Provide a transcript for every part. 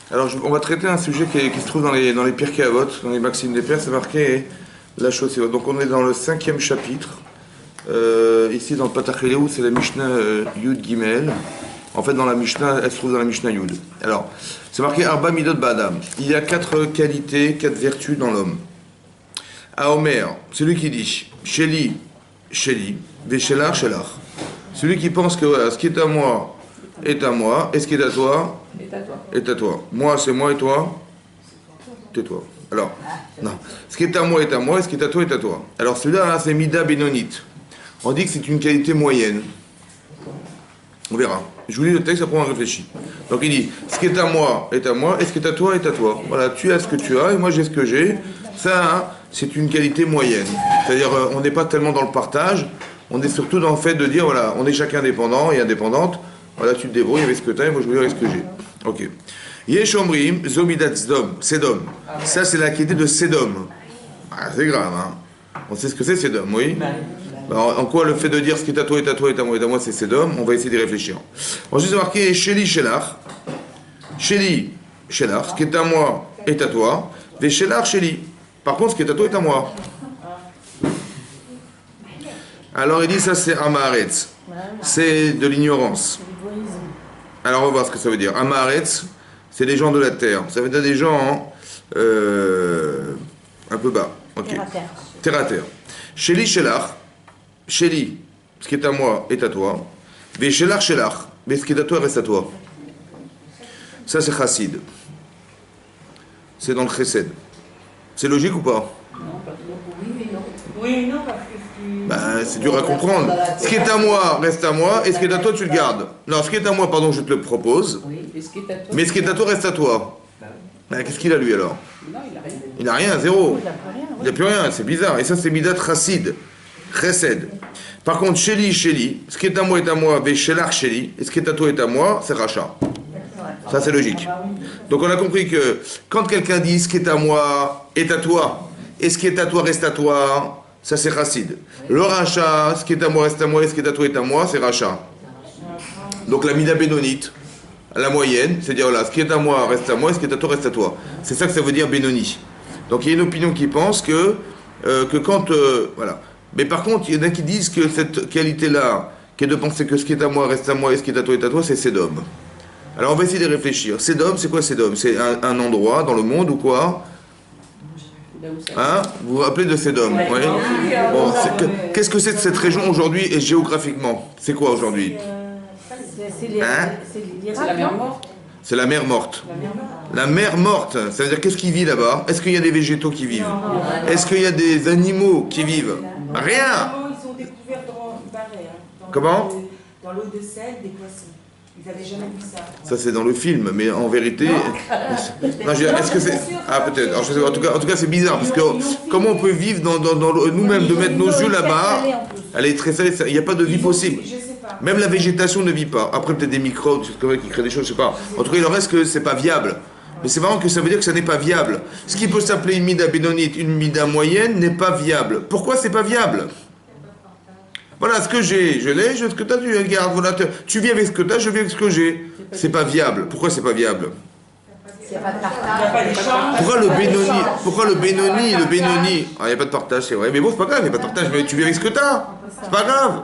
Alors, on va traiter un sujet qui se trouve dans les Pirkei Avot, dans les Maximes des Pères, c'est marqué la chose suivante. Donc, on est dans le 5e chapitre. Ici, dans le Patacheleu, c'est la Mishnah Yud Gimel. En fait, dans la Mishnah, elle se trouve dans la Mishnah Yud. Alors, c'est marqué Arba Midot Ba'adam. Il y a 4 qualités, 4 vertus dans l'homme. Aomer, celui qui dit Sheli, Sheli, Veshelar, Shelar. Celui qui pense que voilà, ce qui est à moi est à moi, et ce qui est à toi est à toi. Moi, c'est moi et toi, c'est toi. Alors, non. Ce qui est à moi est à moi, et ce qui est à toi est à toi. Alors, celui-là, hein, c'est Mida Benonit. On dit que c'est une qualité moyenne. On verra. Je vous lis le texte, après on réfléchit. Donc il dit, ce qui est à moi, et ce qui est à toi est à toi. Voilà, tu as ce que tu as, et moi j'ai ce que j'ai. Ça, hein, c'est une qualité moyenne. C'est-à-dire, on n'est pas tellement dans le partage, on est surtout dans le fait de dire, voilà, on est chacun indépendant et indépendante. Voilà, tu te débrouilles avec ce que tu as, et moi je veux dire avec ce que j'ai. Ok. Yeshomrim, Zomidat Sedom. Ça, c'est la qualité de Sedom. Ah, c'est grave, hein. On sait ce que c'est Sedom, oui. Alors, en quoi le fait de dire ce qui est à toi est à toi est à moi est à moi, c'est Sedom? On va essayer d'y réfléchir. Ensuite, c'est marqué Sheli Shelar. Sheli Shelar. Ce qui est à moi est à toi. Ve Shelar Sheli. Par contre, ce qui est à toi est à moi. Alors, il dit ça, c'est Amaretz. C'est de l'ignorance. Alors, on va voir ce que ça veut dire. Amaretz, c'est des gens de la terre. Ça veut dire des gens un peu bas. Ok. Terre à terre. Sheli Shelar. Sheli, ce qui est à moi est à toi. Mais Shelar, Shelar, mais ce qui est à toi reste à toi. Ça, c'est Chassid. C'est dans le Chesed. C'est logique ou pas? Non, pas trop. Oui, non, parce que ben, c'est dur à comprendre. Ce qui est à moi reste à moi, et ce qui est à toi, tu le gardes. Non, ce qui est à moi, pardon, je te le propose. Oui, et ce qui est à toi. Mais ce qui est à toi reste à toi. Ben, qu'est-ce qu'il a lui alors? Non, il n'a rien. Il n'a rien, zéro. Il n'a plus rien, c'est bizarre. Et ça, c'est Midat Chassid. Chesed. Par contre, Sheli, Sheli, ce qui est à moi est à moi, Veshelar, Sheli, et ce qui est à toi est à moi, c'est Racha. Ça, c'est logique. Donc, on a compris que quand quelqu'un dit ce qui est à moi est à toi, et ce qui est à toi reste à toi, ça, c'est Chassid. Le Racha, ce qui est à moi reste à moi, et ce qui est à toi est à moi, c'est Racha. Donc, la Mida Benonite, la moyenne, c'est-à-dire, voilà, ce qui est à moi reste à moi, et ce qui est à toi reste à toi. C'est ça que ça veut dire Benoni. Donc, il y a une opinion qui pense que quand, voilà. Mais par contre, il y en a qui disent que cette qualité-là, qui est de penser que ce qui est à moi reste à moi et ce qui est à toi est à toi, c'est Sedom. Alors on va essayer de réfléchir. Sedom, c'est quoi Sedom? C'est un endroit dans le monde ou quoi? Hein? Vous vous rappelez de Sedom? Oui. Bon, qu'est-ce que c'est de cette région aujourd'hui et géographiquement? C'est quoi aujourd'hui? Hein? C'est la mer morte. C'est la mer morte. La mer morte, ça veut dire qu'est-ce qui vit là-bas? Est-ce qu'il y a des végétaux qui vivent? Est-ce qu'il y a des animaux qui vivent? Rien. Ils sont découverts dans Comment? Dans l'eau de sel, des poissons. Ils n'avaient jamais vu ça. Ça c'est dans le film, mais en vérité, non, est-ce que c'est ah peut-être. Alors, je sais, en tout cas, c'est bizarre parce que comment on peut vivre dans nous-mêmes de mettre nos yeux là-bas? Elle est très salée. Il n'y a pas de vie possible. Même la végétation ne vit pas. Après peut-être des microbes qui créent des choses, je sais pas. En tout cas, il en reste que c'est pas viable. Mais c'est marrant que ça veut dire que ça n'est pas viable. Ce qui peut s'appeler une mida bénonite, une mida moyenne, n'est pas viable. Pourquoi c'est pas viable? Voilà, ce que j'ai, je l'ai, ce que tu as, tu regardes. Voilà, tu vis avec ce que tu as, je vis avec ce que j'ai. C'est pas viable. Pourquoi c'est pas viable? Pourquoi le bénoni, ah, il n'y a pas de partage, c'est vrai. Mais bon, c'est pas grave, il n'y a pas de partage, mais tu vis avec ce que tu as. C'est pas grave.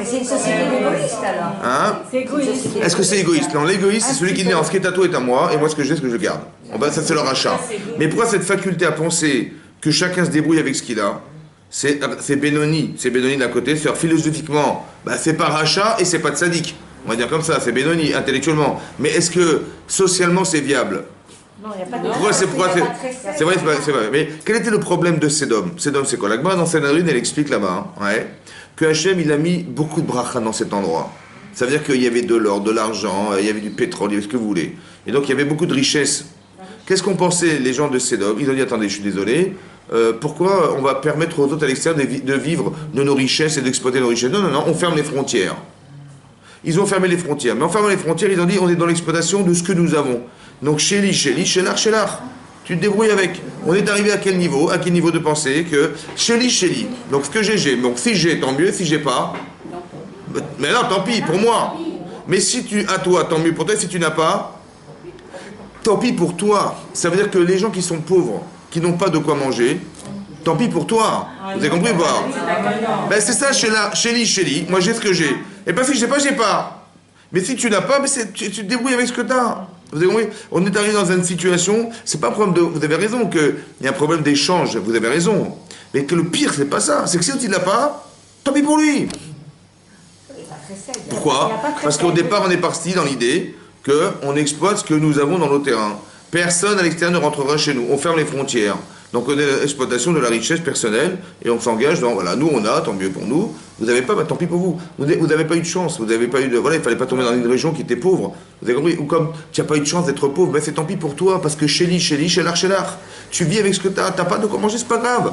C'est une société égoïste alors. Hein? C'est égoïste. Est-ce que c'est égoïste? Non, l'égoïste, c'est celui qui dit ce qui est à toi est à moi, et moi ce que j'ai, ce que je garde. Bon, ben, ça, c'est leur achat. Mais pourquoi cette faculté à penser que chacun se débrouille avec ce qu'il a? C'est Benoni. C'est Benoni d'un côté. C'est philosophiquement, bah, c'est pas rachat et c'est pas de sadique. On va dire comme ça, c'est Benoni, intellectuellement. Mais est-ce que socialement c'est viable? Non, il n'y a pas de pourquoi c'est vrai, c'est vrai. Mais quel était le problème de Sedom? Sedom, c'est quoi? La Gemara dans Sanhedrin, elle explique là-bas, hein, ouais, que Hachem, il a mis beaucoup de bracha dans cet endroit. Ça veut dire qu'il y avait de l'or, de l'argent, il y avait du pétrole, il y avait ce que vous voulez. Et donc il y avait beaucoup de richesses. Qu'est-ce qu'ont pensé les gens de Sedom? Ils ont dit, attendez, je suis désolé, pourquoi on va permettre aux autres à l'extérieur de vivre de nos richesses et d'exploiter nos richesses? Non, non, non, on ferme les frontières. Ils ont fermé les frontières. Mais en fermant les frontières, ils ont dit, on est dans l'exploitation de ce que nous avons. Donc, Sheli, Shelar, Shelar. Tu te débrouilles avec. On est arrivé à quel niveau de pensée que Sheli. Donc, ce que j'ai. Donc, si j'ai, tant mieux. Si j'ai pas, mais non, tant pis, pour moi. Mais si tu as toi, tant mieux pour toi. Si tu n'as pas, tant pis pour toi. Ça veut dire que les gens qui sont pauvres, qui n'ont pas de quoi manger, tant pis pour toi. Vous avez compris ou pas? Ben c'est ça, Chélie. Moi j'ai ce que j'ai. Et pas si je sais pas, j'ai pas. Mais si tu n'as pas, ben tu te débrouilles avec ce que tu as. Vous avez compris? On est arrivé dans une situation, c'est pas un problème de... Vous avez raison qu'il y a un problème d'échange, vous avez raison. Mais que le pire, c'est pas ça. C'est que si l'autre il l'a pas, tant pis pour lui. Pourquoi? Parce qu'au départ, on est parti dans l'idée qu'on exploite ce que nous avons dans nos terrains. Personne à l'extérieur ne rentrera chez nous. On ferme les frontières. Donc on est l'exploitation de la richesse personnelle et on s'engage dans, voilà, nous on a, tant mieux pour nous. Vous n'avez pas, bah, tant pis pour vous. Vous n'avez pas eu de chance. Vous n'avez pas eu de, voilà, il fallait pas tomber dans une région qui était pauvre. Vous avez compris? Ou comme tu n'as pas eu de chance d'être pauvre, ben c'est tant pis pour toi parce que chez l'art. Tu vis avec ce que tu as. T'as pas de quoi manger, c'est pas grave.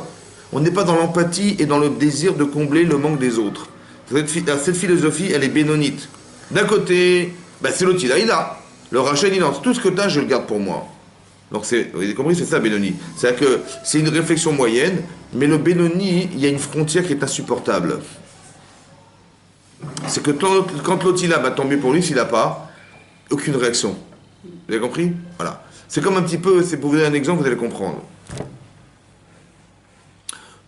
On n'est pas dans l'empathie et dans le désir de combler le manque des autres. Cette philosophie, elle est bénonite. D'un côté, ben c'est l'autre, il a. Le rachat, il lance. Tout ce que tu as, je le garde pour moi. Donc vous avez compris, c'est ça Benoni. C'est-à-dire que c'est une réflexion moyenne, mais le Benoni, il y a une frontière qui est insupportable. C'est que quand l'autre il a, bah, tant mieux pour lui, s'il n'a pas, aucune réaction. Vous avez compris? Voilà. C'est comme un petit peu, c'est pour vous donner un exemple, vous allez comprendre.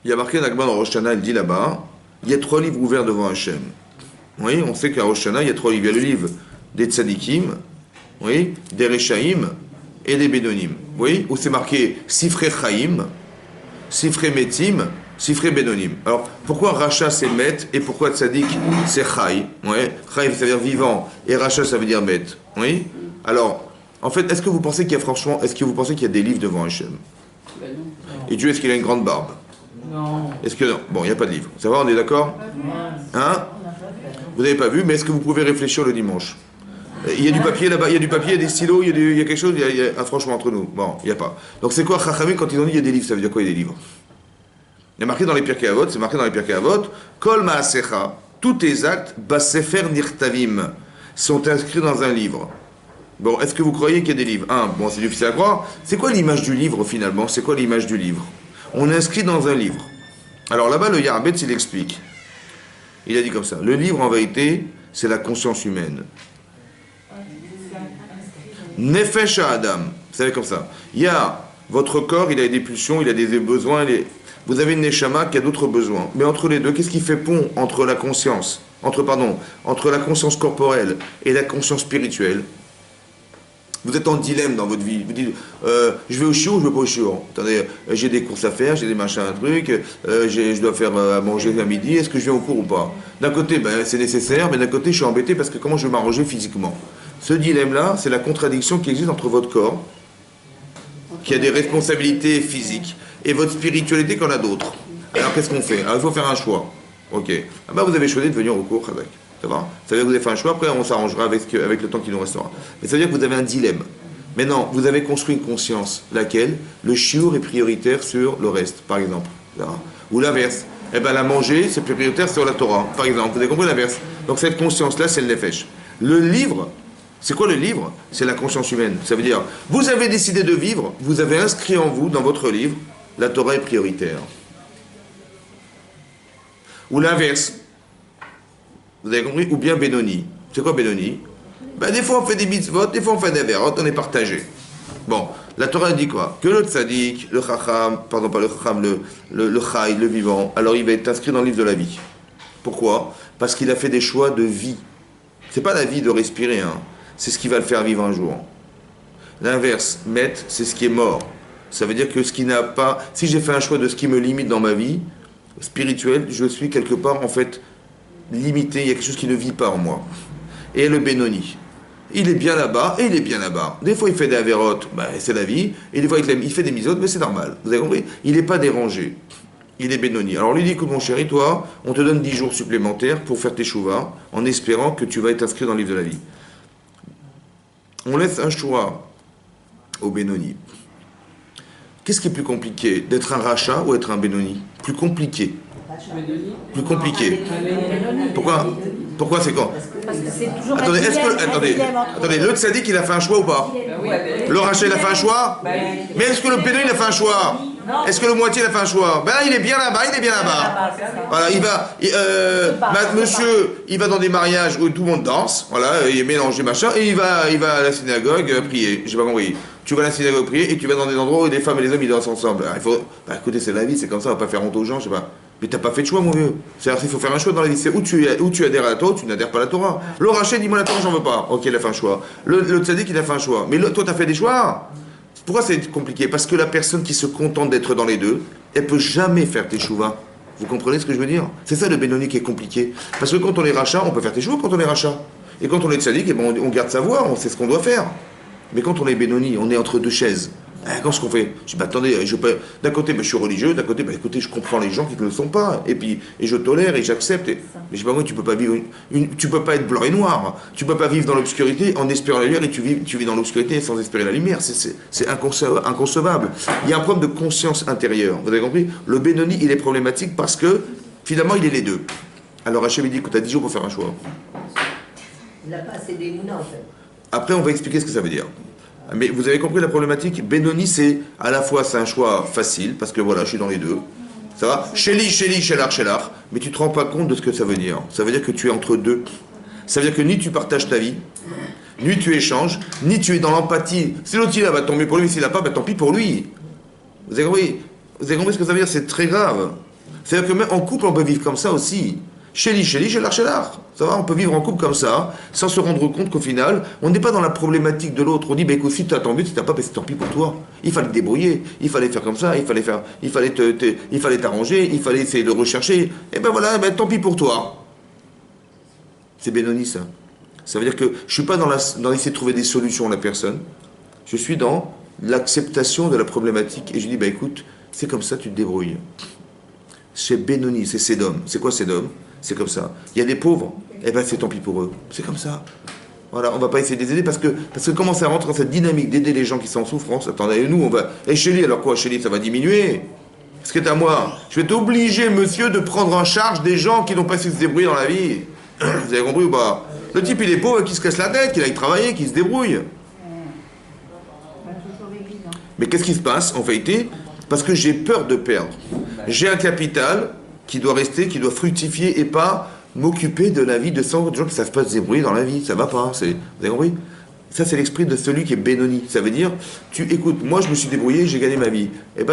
Il y a marqué Nagban dans Rosh Hashanah, il dit là-bas, il y a 3 livres ouverts devant Hachem. Oui, on sait qu'à Rosh Hashanah, il y a 3 livres. Il y a le livre des Tzadikim, oui, des Rechaim, et des Bénonim. Vous voyez? Où c'est marqué Sifré Chaim, Sifré Metim, Sifré Bénonim. Alors, pourquoi Racha c'est Met et pourquoi Tzadik c'est Chai? Ouais. Chai ça veut dire vivant et Racha ça veut dire Met. Oui? Alors, en fait, est-ce que vous pensez qu'il y a franchement, est-ce que vous pensez qu'il y a des livres devant Hachem? Et Dieu, est-ce qu'il a une grande barbe? Non. Est-ce que non? Bon, il n'y a pas de livre. Ça va, on est d'accord? Hein? Vous n'avez pas vu, mais est-ce que vous pouvez réfléchir le dimanche? Il y a du papier là-bas, il y a du papier, il y a des stylos, il y a quelque chose, franchement entre nous. Bon, il n'y a pas. Donc c'est quoi Chachamim quand ils ont dit il y a des livres? Ça veut dire quoi il y a des livres? Il y a marqué dans les Pirkei Avot, c'est marqué dans les Pirkei Avot, Kol Maasecha, tous tes actes, Basefer Nirtavim, sont inscrits dans un livre. Bon, est-ce que vous croyez qu'il y a des livres? Bon, c'est difficile à croire. C'est quoi l'image du livre finalement? C'est quoi l'image du livre? On inscrit dans un livre. Alors là-bas, le Yarbetz, il explique. Il a dit comme ça, le livre en vérité, c'est la conscience humaine. Nefesh Adam, vous savez comme ça. Il y a votre corps, il a des pulsions, il a des besoins. Vous avez une neshama qui a d'autres besoins. Mais entre les deux, qu'est-ce qui fait pont entre la conscience, entre la conscience corporelle et la conscience spirituelle? Vous êtes en dilemme dans votre vie. Vous dites, je vais au chiot ou je vais pas au chiot? Attendez, j'ai des courses à faire, j'ai des machins, un truc, je dois faire à manger à midi, est-ce que je viens au cours ou pas? D'un côté, ben, c'est nécessaire, mais d'un côté, je suis embêté parce que comment je vais m'arranger physiquement? Ce dilemme-là, c'est la contradiction qui existe entre votre corps, qui a des responsabilités physiques, et votre spiritualité qu'on a d'autres. Alors qu'est-ce qu'on fait? Alors il faut faire un choix. Ok. Ah ben, vous avez choisi de venir au cours, Khazak. Ça va? Ça veut dire que vous avez fait un choix, après on s'arrangera avec le temps qui nous restera. Mais ça veut dire que vous avez un dilemme. Maintenant, vous avez construit une conscience, laquelle le shiur est prioritaire sur le reste, par exemple. Ou l'inverse. Eh bien, la manger, c'est prioritaire sur la Torah, par exemple. Vous avez compris l'inverse? Donc cette conscience-là, c'est le nefesh. Le livre, c'est quoi le livre? C'est la conscience humaine. Ça veut dire, vous avez décidé de vivre, vous avez inscrit en vous, dans votre livre, la Torah est prioritaire. Ou l'inverse. Vous avez compris? Ou bien Benoni. C'est quoi Benoni? Ben, des fois on fait des mitzvot, des fois on fait des avérotes, on est partagé. Bon, la Torah dit quoi? Que le tzaddik, le chacham, pardon pas le chacham, le chai, le vivant, alors il va être inscrit dans le livre de la vie. Pourquoi? Parce qu'il a fait des choix de vie. C'est pas la vie de respirer, hein. C'est ce qui va le faire vivre un jour. L'inverse, met, c'est ce qui est mort. Ça veut dire que ce qui n'a pas... Si j'ai fait un choix de ce qui me limite dans ma vie spirituelle, je suis quelque part, en fait, limité. Il y a quelque chose qui ne vit pas en moi. Et le Benoni, il est bien là-bas et il est bien là-bas. Des fois, il fait des avérotes, ben, c'est la vie. Et des fois, il fait des misotes, mais c'est normal. Vous avez compris? Il n'est pas dérangé. Il est Benoni. Alors, lui dit, écoute, mon chéri, toi, on te donne 10 jours supplémentaires pour faire tes chouvas, en espérant que tu vas être inscrit dans le livre de la vie. On laisse un choix au Benoni. Qu'est-ce qui est plus compliqué? D'être un rachat ou être un Benoni? Plus compliqué. Plus compliqué. Pourquoi c'est quand? Parce que c'est toujours attendez, le tzaddik il a fait un choix ou pas? Le rachat il a fait un choix? Mais est-ce que le Benoni il a fait un choix? Est-ce que le moitié il a fait un choix? Ben là, il est bien là-bas, il est bien là-bas. Voilà, monsieur, il va dans des mariages où tout le monde danse, voilà, il est mélangé, machin, et il va à la synagogue prier. J'ai pas compris. Tu vas à la synagogue prier et tu vas dans des endroits où les femmes et les hommes ils dansent ensemble. Alors, il faut, bah écoutez, c'est la vie, c'est comme ça, on va pas faire honte aux gens, je sais pas. Mais t'as pas fait de choix, mon vieux. C'est-à-dire qu'il faut faire un choix dans la vie. C'est où tu adhères à la Torah, ou tu n'adhères pas à la Torah. Le Rachet dit, moi la Torah, j'en veux pas. Ok, il a fait un choix. Le Tzadik, il a fait un choix. Mais toi, t'as fait des choix. Pourquoi c'est compliqué? Parce que la personne qui se contente d'être dans les deux, elle peut jamais faire teshuva. Vous comprenez ce que je veux dire? C'est ça le Benoni qui est compliqué. Parce que quand on est rachat, on peut faire teshuva quand on est rachat. Et quand on est tzadik, eh ben on garde sa voix, on sait ce qu'on doit faire. Mais quand on est Benoni, on est entre deux chaises. Qu'est-ce qu'on fait? Je dis, bah attendez, d'un côté, je suis religieux, d'un côté, écoutez, je comprends les gens qui ne le sont pas. Et je tolère et j'accepte. Mais je dis, bah moi, tu peux pas vivre, tu peux pas être blanc et noir. Tu peux pas vivre dans l'obscurité en espérant la lumière et tu vis dans l'obscurité sans espérer la lumière. C'est inconcevable. Il y a un problème de conscience intérieure. Vous avez compris? Le Benoni, il est problématique parce que, finalement, il est les deux. Alors Hachem, il dit que tu as 10 jours pour faire un choix. Il n'a pas assez d'émouna, en fait. Après, on va expliquer ce que ça veut dire. Mais vous avez compris la problématique? Benoni, c'est à la fois c'est un choix facile, parce que voilà, je suis dans les deux. Ça va? Shéli, Shelar. Mais tu te rends pas compte de ce que ça veut dire. Ça veut dire que tu es entre deux. Ça veut dire que ni tu partages ta vie, ni tu échanges, ni tu es dans l'empathie. Si l'autre il a, bah tant mieux pour lui. S'il n'a pas, bah tant pis pour lui. Vous avez compris? Vous avez compris ce que ça veut dire? C'est très grave. C'est-à-dire que même en couple, on peut vivre comme ça aussi. Shéli, Shelar. Ça va, on peut vivre en couple comme ça, sans se rendre compte qu'au final, on n'est pas dans la problématique de l'autre. On dit, écoute, si tu as ton but, si tu n'as pas, c'est tant pis pour toi. Il fallait te débrouiller, il fallait faire comme ça, il fallait t'arranger, il fallait essayer de rechercher. Et ben voilà, tant pis pour toi. C'est Benoni, ça. Ça veut dire que je ne suis pas dans essayer de trouver des solutions à la personne. Je suis dans l'acceptation de la problématique. Et je dis, écoute, c'est comme ça, tu te débrouilles. C'est Benoni, c'est Sédom. C'est quoi Sédom? C'est comme ça. Il y a des pauvres, c'est tant pis pour eux. C'est comme ça. Voilà, on va pas essayer de les aider parce que comment ça rentre dans cette dynamique d'aider les gens qui sont en souffrance? Attendez, nous, on va... Chélie, alors quoi, Chélie, ça va diminuer? Ce qui est à moi, je vais t'obliger, monsieur, de prendre en charge des gens qui n'ont pas su se débrouiller dans la vie. Vous avez compris ou pas? Le type, il est pauvre, qui se casse la tête, qu'il aille travailler, qu'il se débrouille. Mais qu'est-ce qui se passe, en vérité? Parce que j'ai peur de perdre. J'ai un capital qui doit rester, qui doit fructifier et pas m'occuper de la vie de 100 autres gens qui ne savent pas se débrouiller dans la vie. Ça va pas. Vous avez compris? Ça, c'est l'esprit de celui qui est Benoni. Ça veut dire, écoute, moi je me suis débrouillé, j'ai gagné ma vie.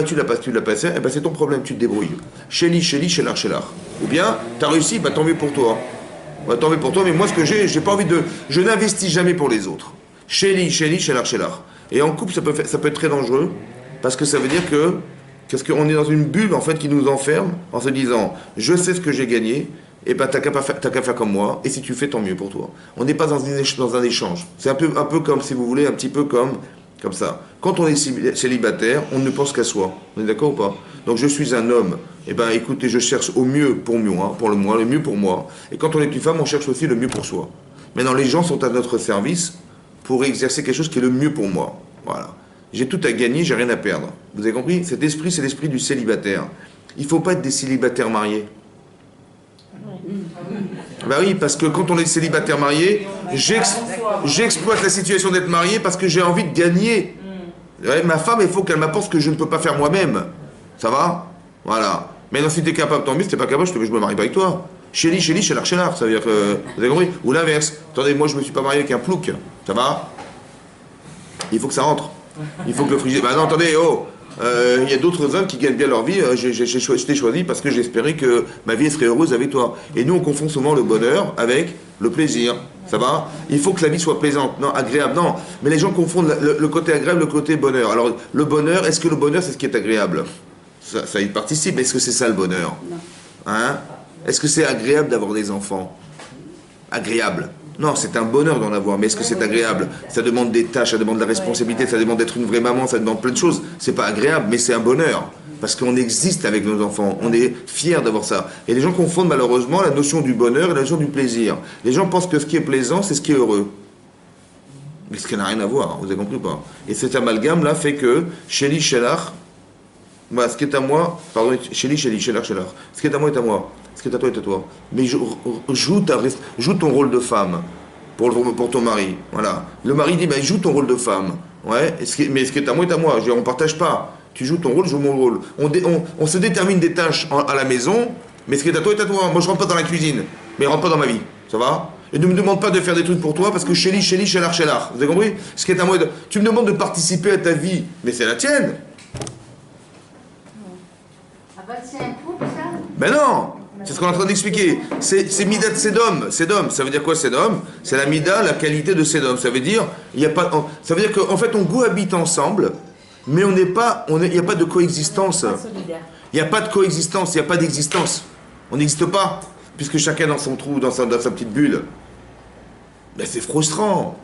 Tu l'as passé, c'est ton problème, tu te débrouilles. Shelar. Ou bien, tu as réussi, tant mieux pour toi. Tant mieux pour toi, mais moi ce que j'ai pas envie de... Je n'investis jamais pour les autres. Shelar. Et en couple, ça peut être très dangereux, parce que ça veut dire que parce qu'on est dans une bulle en fait qui nous enferme en se disant je sais ce que j'ai gagné et t'as qu'à faire comme moi et si tu fais tant mieux pour toi. On n'est pas dans un échange. C'est un peu comme si vous voulez un petit peu comme ça. Quand on est célibataire, on ne pense qu'à soi. On est d'accord ou pas? Donc je suis un homme. Écoutez, je cherche au mieux pour moi, le mieux pour moi. Et quand on est une femme, on cherche aussi le mieux pour soi. Maintenant les gens sont à notre service pour exercer quelque chose qui est le mieux pour moi. Voilà. J'ai tout à gagner, j'ai rien à perdre. Vous avez compris? Cet esprit, c'est l'esprit du célibataire. Il ne faut pas être des célibataires mariés. Oui, parce que quand on est célibataire marié, j'exploite la situation d'être marié parce que j'ai envie de gagner. Ouais, ma femme, il faut qu'elle m'apporte ce que je ne peux pas faire moi-même. Ça va? Voilà. Mais non, si tu es capable, tant mieux. Si tu n'es pas capable, je me marie pas avec toi. Shelar. Ça veut dire que... Vous avez compris? Ou l'inverse. Attendez, moi, je ne me suis pas marié avec un plouc. Ça va? Il faut que ça rentre. Il faut que le frigidaire... non, attendez, il y a d'autres hommes qui gagnent bien leur vie. Je t'ai choisi parce que j'espérais que ma vie serait heureuse avec toi. Et nous, on confond souvent le bonheur avec le plaisir. Ça va? Il faut que la vie soit plaisante, non, agréable, non. Mais les gens confondent le côté agréable, le côté bonheur. Alors, le bonheur, est-ce que le bonheur, c'est ce qui est agréable? Ça y participe. Est-ce que c'est ça le bonheur? Hein? Est-ce que c'est agréable d'avoir des enfants? Agréable. Non, c'est un bonheur d'en avoir, mais est-ce que c'est agréable? Ça demande des tâches, ça demande de la responsabilité, ça demande d'être une vraie maman, ça demande plein de choses. C'est pas agréable, mais c'est un bonheur. Parce qu'on existe avec nos enfants, on est fiers d'avoir ça. Et les gens confondent malheureusement la notion du bonheur et la notion du plaisir. Les gens pensent que ce qui est plaisant, c'est ce qui est heureux. Mais ce qui n'a rien à voir, vous avez compris ou pas? Et cet amalgame-là fait que, Shelar, ce qui est à moi, pardon, Shelar. Ce qui est à moi est à moi. Ce qui est à toi est à toi. Mais joue ton rôle de femme pour ton mari. Voilà. Le mari dit, joue ton rôle de femme. Ouais. Mais ce qui est à moi est à moi. On ne partage pas. Tu joues ton rôle, je joue mon rôle. On se détermine des tâches à la maison, mais ce qui est à toi est à toi. Moi, je rentre pas dans la cuisine, mais rentre pas dans ma vie. Ça va? Et ne me demande pas de faire des trucs pour toi, parce que chéli, shelar. Vous avez compris? Ce qui est à moi, tu me demandes de participer à ta vie, mais c'est la tienne. Ah bah c'est un couple ça? Ben non! C'est ce qu'on est en train d'expliquer. C'est Mida de Sédom. Sédom, ça veut dire quoi Sédom? C'est la Mida, la qualité de Sédom. Ça veut dire, ça veut dire qu'en fait on cohabite ensemble, mais il n'y a pas de coexistence. Il n'y a pas de coexistence, il n'y a pas d'existence. On n'existe pas, puisque chacun dans son trou, dans sa petite bulle. Ben c'est frustrant.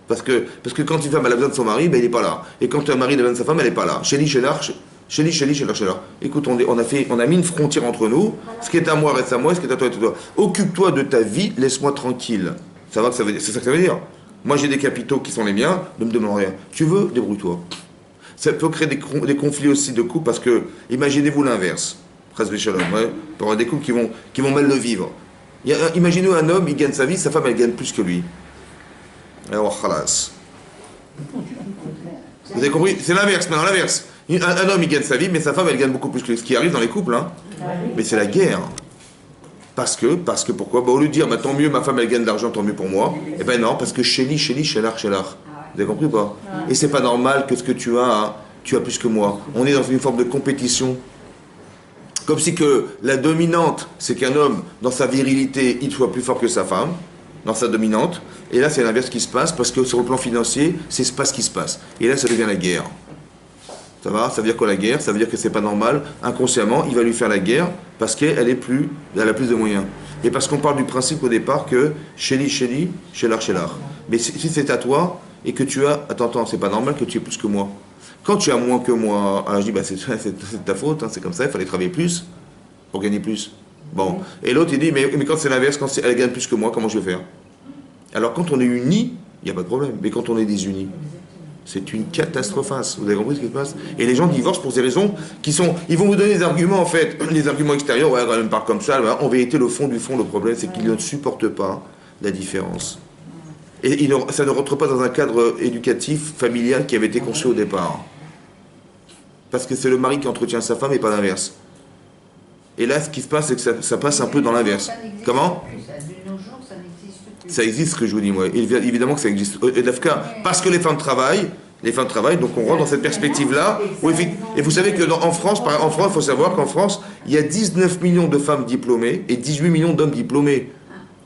Parce que quand une femme a besoin de son mari, ben il n'est pas là. Et quand un mari a besoin de sa femme, elle n'est pas là. Chéli. Écoute, on a mis une frontière entre nous. Ce qui est à moi reste à moi, ce qui est à toi est à toi. Occupe-toi de ta vie, laisse-moi tranquille. Ça va que ça veut dire, c'est ça que ça veut dire. Moi j'ai des capitaux qui sont les miens, ne me demande rien. Tu veux, débrouille-toi. Ça peut créer des conflits aussi de couple parce que, imaginez-vous l'inverse. Presque shalom, ouais. Pour avoir des couples qui vont mal le vivre. Imaginez-vous un homme, il gagne sa vie, sa femme elle gagne plus que lui. Alors, khalas. Vous avez compris? C'est l'inverse, maintenant l'inverse. Un homme il gagne sa vie, mais sa femme elle gagne beaucoup plus que lui. Ce qui arrive dans les couples, hein. Mais c'est la guerre. Parce que pourquoi? Au lieu de dire, tant mieux, ma femme elle gagne de l'argent, tant mieux pour moi. Eh ben non, parce que shelar. Vous avez compris ou pas? Et c'est pas normal que ce que tu as plus que moi. On est dans une forme de compétition. Comme si que la dominante, c'est qu'un homme, dans sa virilité, il soit plus fort que sa femme, dans sa dominante. Et là, c'est l'inverse qui se passe, parce que sur le plan financier, c'est pas ce qui se passe. Et là, ça devient la guerre. Ça va? Ça veut dire quoi la guerre? Ça veut dire que c'est pas normal. Inconsciemment, il va lui faire la guerre, parce qu'elle a plus de moyens. Et parce qu'on parle du principe au départ que chéli, shelar. Mais si c'est à toi, et que tu as... Attends, c'est pas normal que tu aies plus que moi. Quand tu as moins que moi, alors je dis, c'est ta faute, hein, c'est comme ça, il fallait travailler plus pour gagner plus. Bon. Et l'autre, il dit, mais quand c'est l'inverse, quand elle gagne plus que moi, comment je vais faire? Alors quand on est unis, il n'y a pas de problème. Mais quand on est désunis, c'est une catastrophe. Vous avez compris ce qui se passe? Et les gens divorcent pour ces raisons qui sont... Ils vont vous donner des arguments, en fait, les arguments extérieurs, ouais, quand même, part comme ça. En vérité, le fond du fond, le problème, c'est qu'ils ne supportent pas la différence. Et ça ne rentre pas dans un cadre éducatif, familial qui avait été conçu au départ. Parce que c'est le mari qui entretient sa femme et pas l'inverse. Et là, ce qui se passe, c'est que ça passe un peu dans l'inverse. Comment? De nos jours, ça n'existe plus. Ça existe, ce que je vous dis, moi. Évidemment que ça existe. Parce que les femmes travaillent, donc on rentre dans cette perspective-là. Et vous savez qu'en France, il faut savoir qu'en France, il y a 19 millions de femmes diplômées et 18 millions d'hommes diplômés.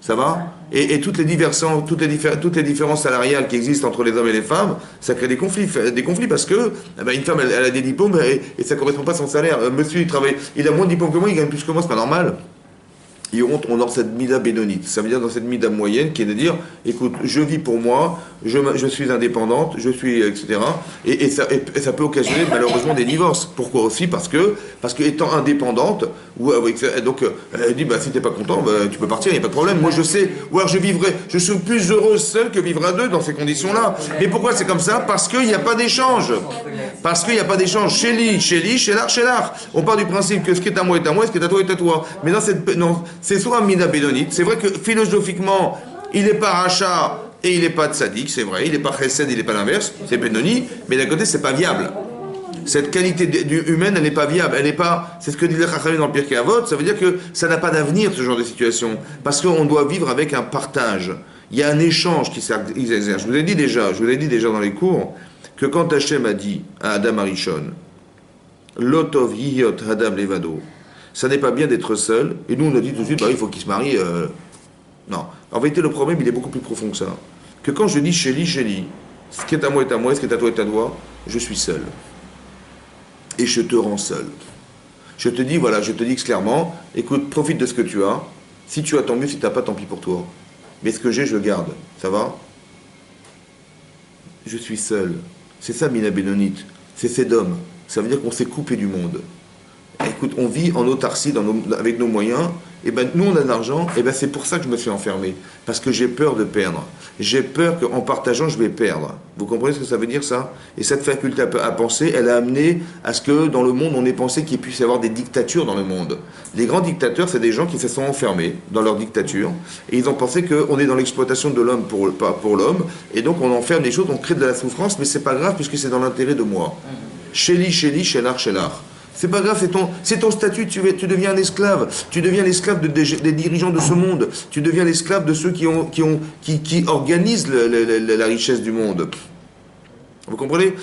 Ça va? Et toutes les différences salariales qui existent entre les hommes et les femmes, ça crée des conflits parce que une femme elle a des diplômes et ça ne correspond pas à son salaire. Monsieur il a moins de diplômes que moi, il gagne plus que moi, c'est pas normal. Et on est dans cette mida bénonite, ça veut dire dans cette mida moyenne qui est de dire, écoute, je vis pour moi, je suis indépendante, etc. Et ça peut occasionner malheureusement des divorces. Pourquoi aussi? Parce que étant indépendante, elle dit, si t'es pas content, tu peux partir, il n'y a pas de problème. Moi je sais, ou alors je suis plus heureuse seule que vivre à deux dans ces conditions-là. Mais pourquoi c'est comme ça? Parce qu'il n'y a pas d'échange. Chéli, shelar. On part du principe que ce qui est à moi est à moi, ce qui est à toi est à toi. Mais c'est soit un mina bédonite. C'est vrai que philosophiquement, il n'est pas rachat et il n'est pas tzaddik, c'est vrai. Il n'est pas chesed, il n'est pas l'inverse. C'est bédoni, mais d'un côté, c'est pas viable. Cette qualité humaine, elle n'est pas viable. Elle n'est pas. C'est ce que dit le Chachamim dans le Pirkei Avot. Ça veut dire que ça n'a pas d'avenir ce genre de situation, parce qu'on doit vivre avec un partage. Il y a un échange qui s'exerce. Je vous ai dit déjà dans les cours que quand Hachem a dit à Adam Arishon, Lotov yiyot Adam levado, ça n'est pas bien d'être seul, et nous on a dit tout de suite, il faut qu'il se marie. Non. En vérité, le problème, il est beaucoup plus profond que ça. Que quand je dis chéli, ce qui est à moi est à moi, ce qui est à toi est à toi, je suis seul. Et je te rends seul. Je te dis clairement, écoute, profite de ce que tu as. Si tu as, tant mieux, si tu n'as pas, tant pis pour toi. Mais ce que j'ai, je le garde. Ça va? Je suis seul. C'est ça, Mina Bénonite. C'est Sédom. Ça veut dire qu'on s'est coupé du monde. Écoute, on vit en autarcie avec nos moyens. Et nous, on a de l'argent. Et c'est pour ça que je me suis enfermé. Parce que j'ai peur de perdre. J'ai peur qu'en partageant, je vais perdre. Vous comprenez ce que ça veut dire, ça? Et cette faculté à penser, elle a amené à ce que, dans le monde, on ait pensé qu'il puisse y avoir des dictatures dans le monde. Les grands dictateurs, c'est des gens qui se sont enfermés dans leur dictature. Et ils ont pensé qu'on est dans l'exploitation de l'homme pour l'homme. Et donc, on enferme les choses, on crée de la souffrance, mais c'est pas grave, puisque c'est dans l'intérêt de moi. Sheli, Sheli, Shelar, Shelar. C'est pas grave, c'est ton statut, tu deviens un esclave. Tu deviens l'esclave des dirigeants de ce monde. Tu deviens l'esclave de ceux qui organisent la richesse du monde. Vous comprenez?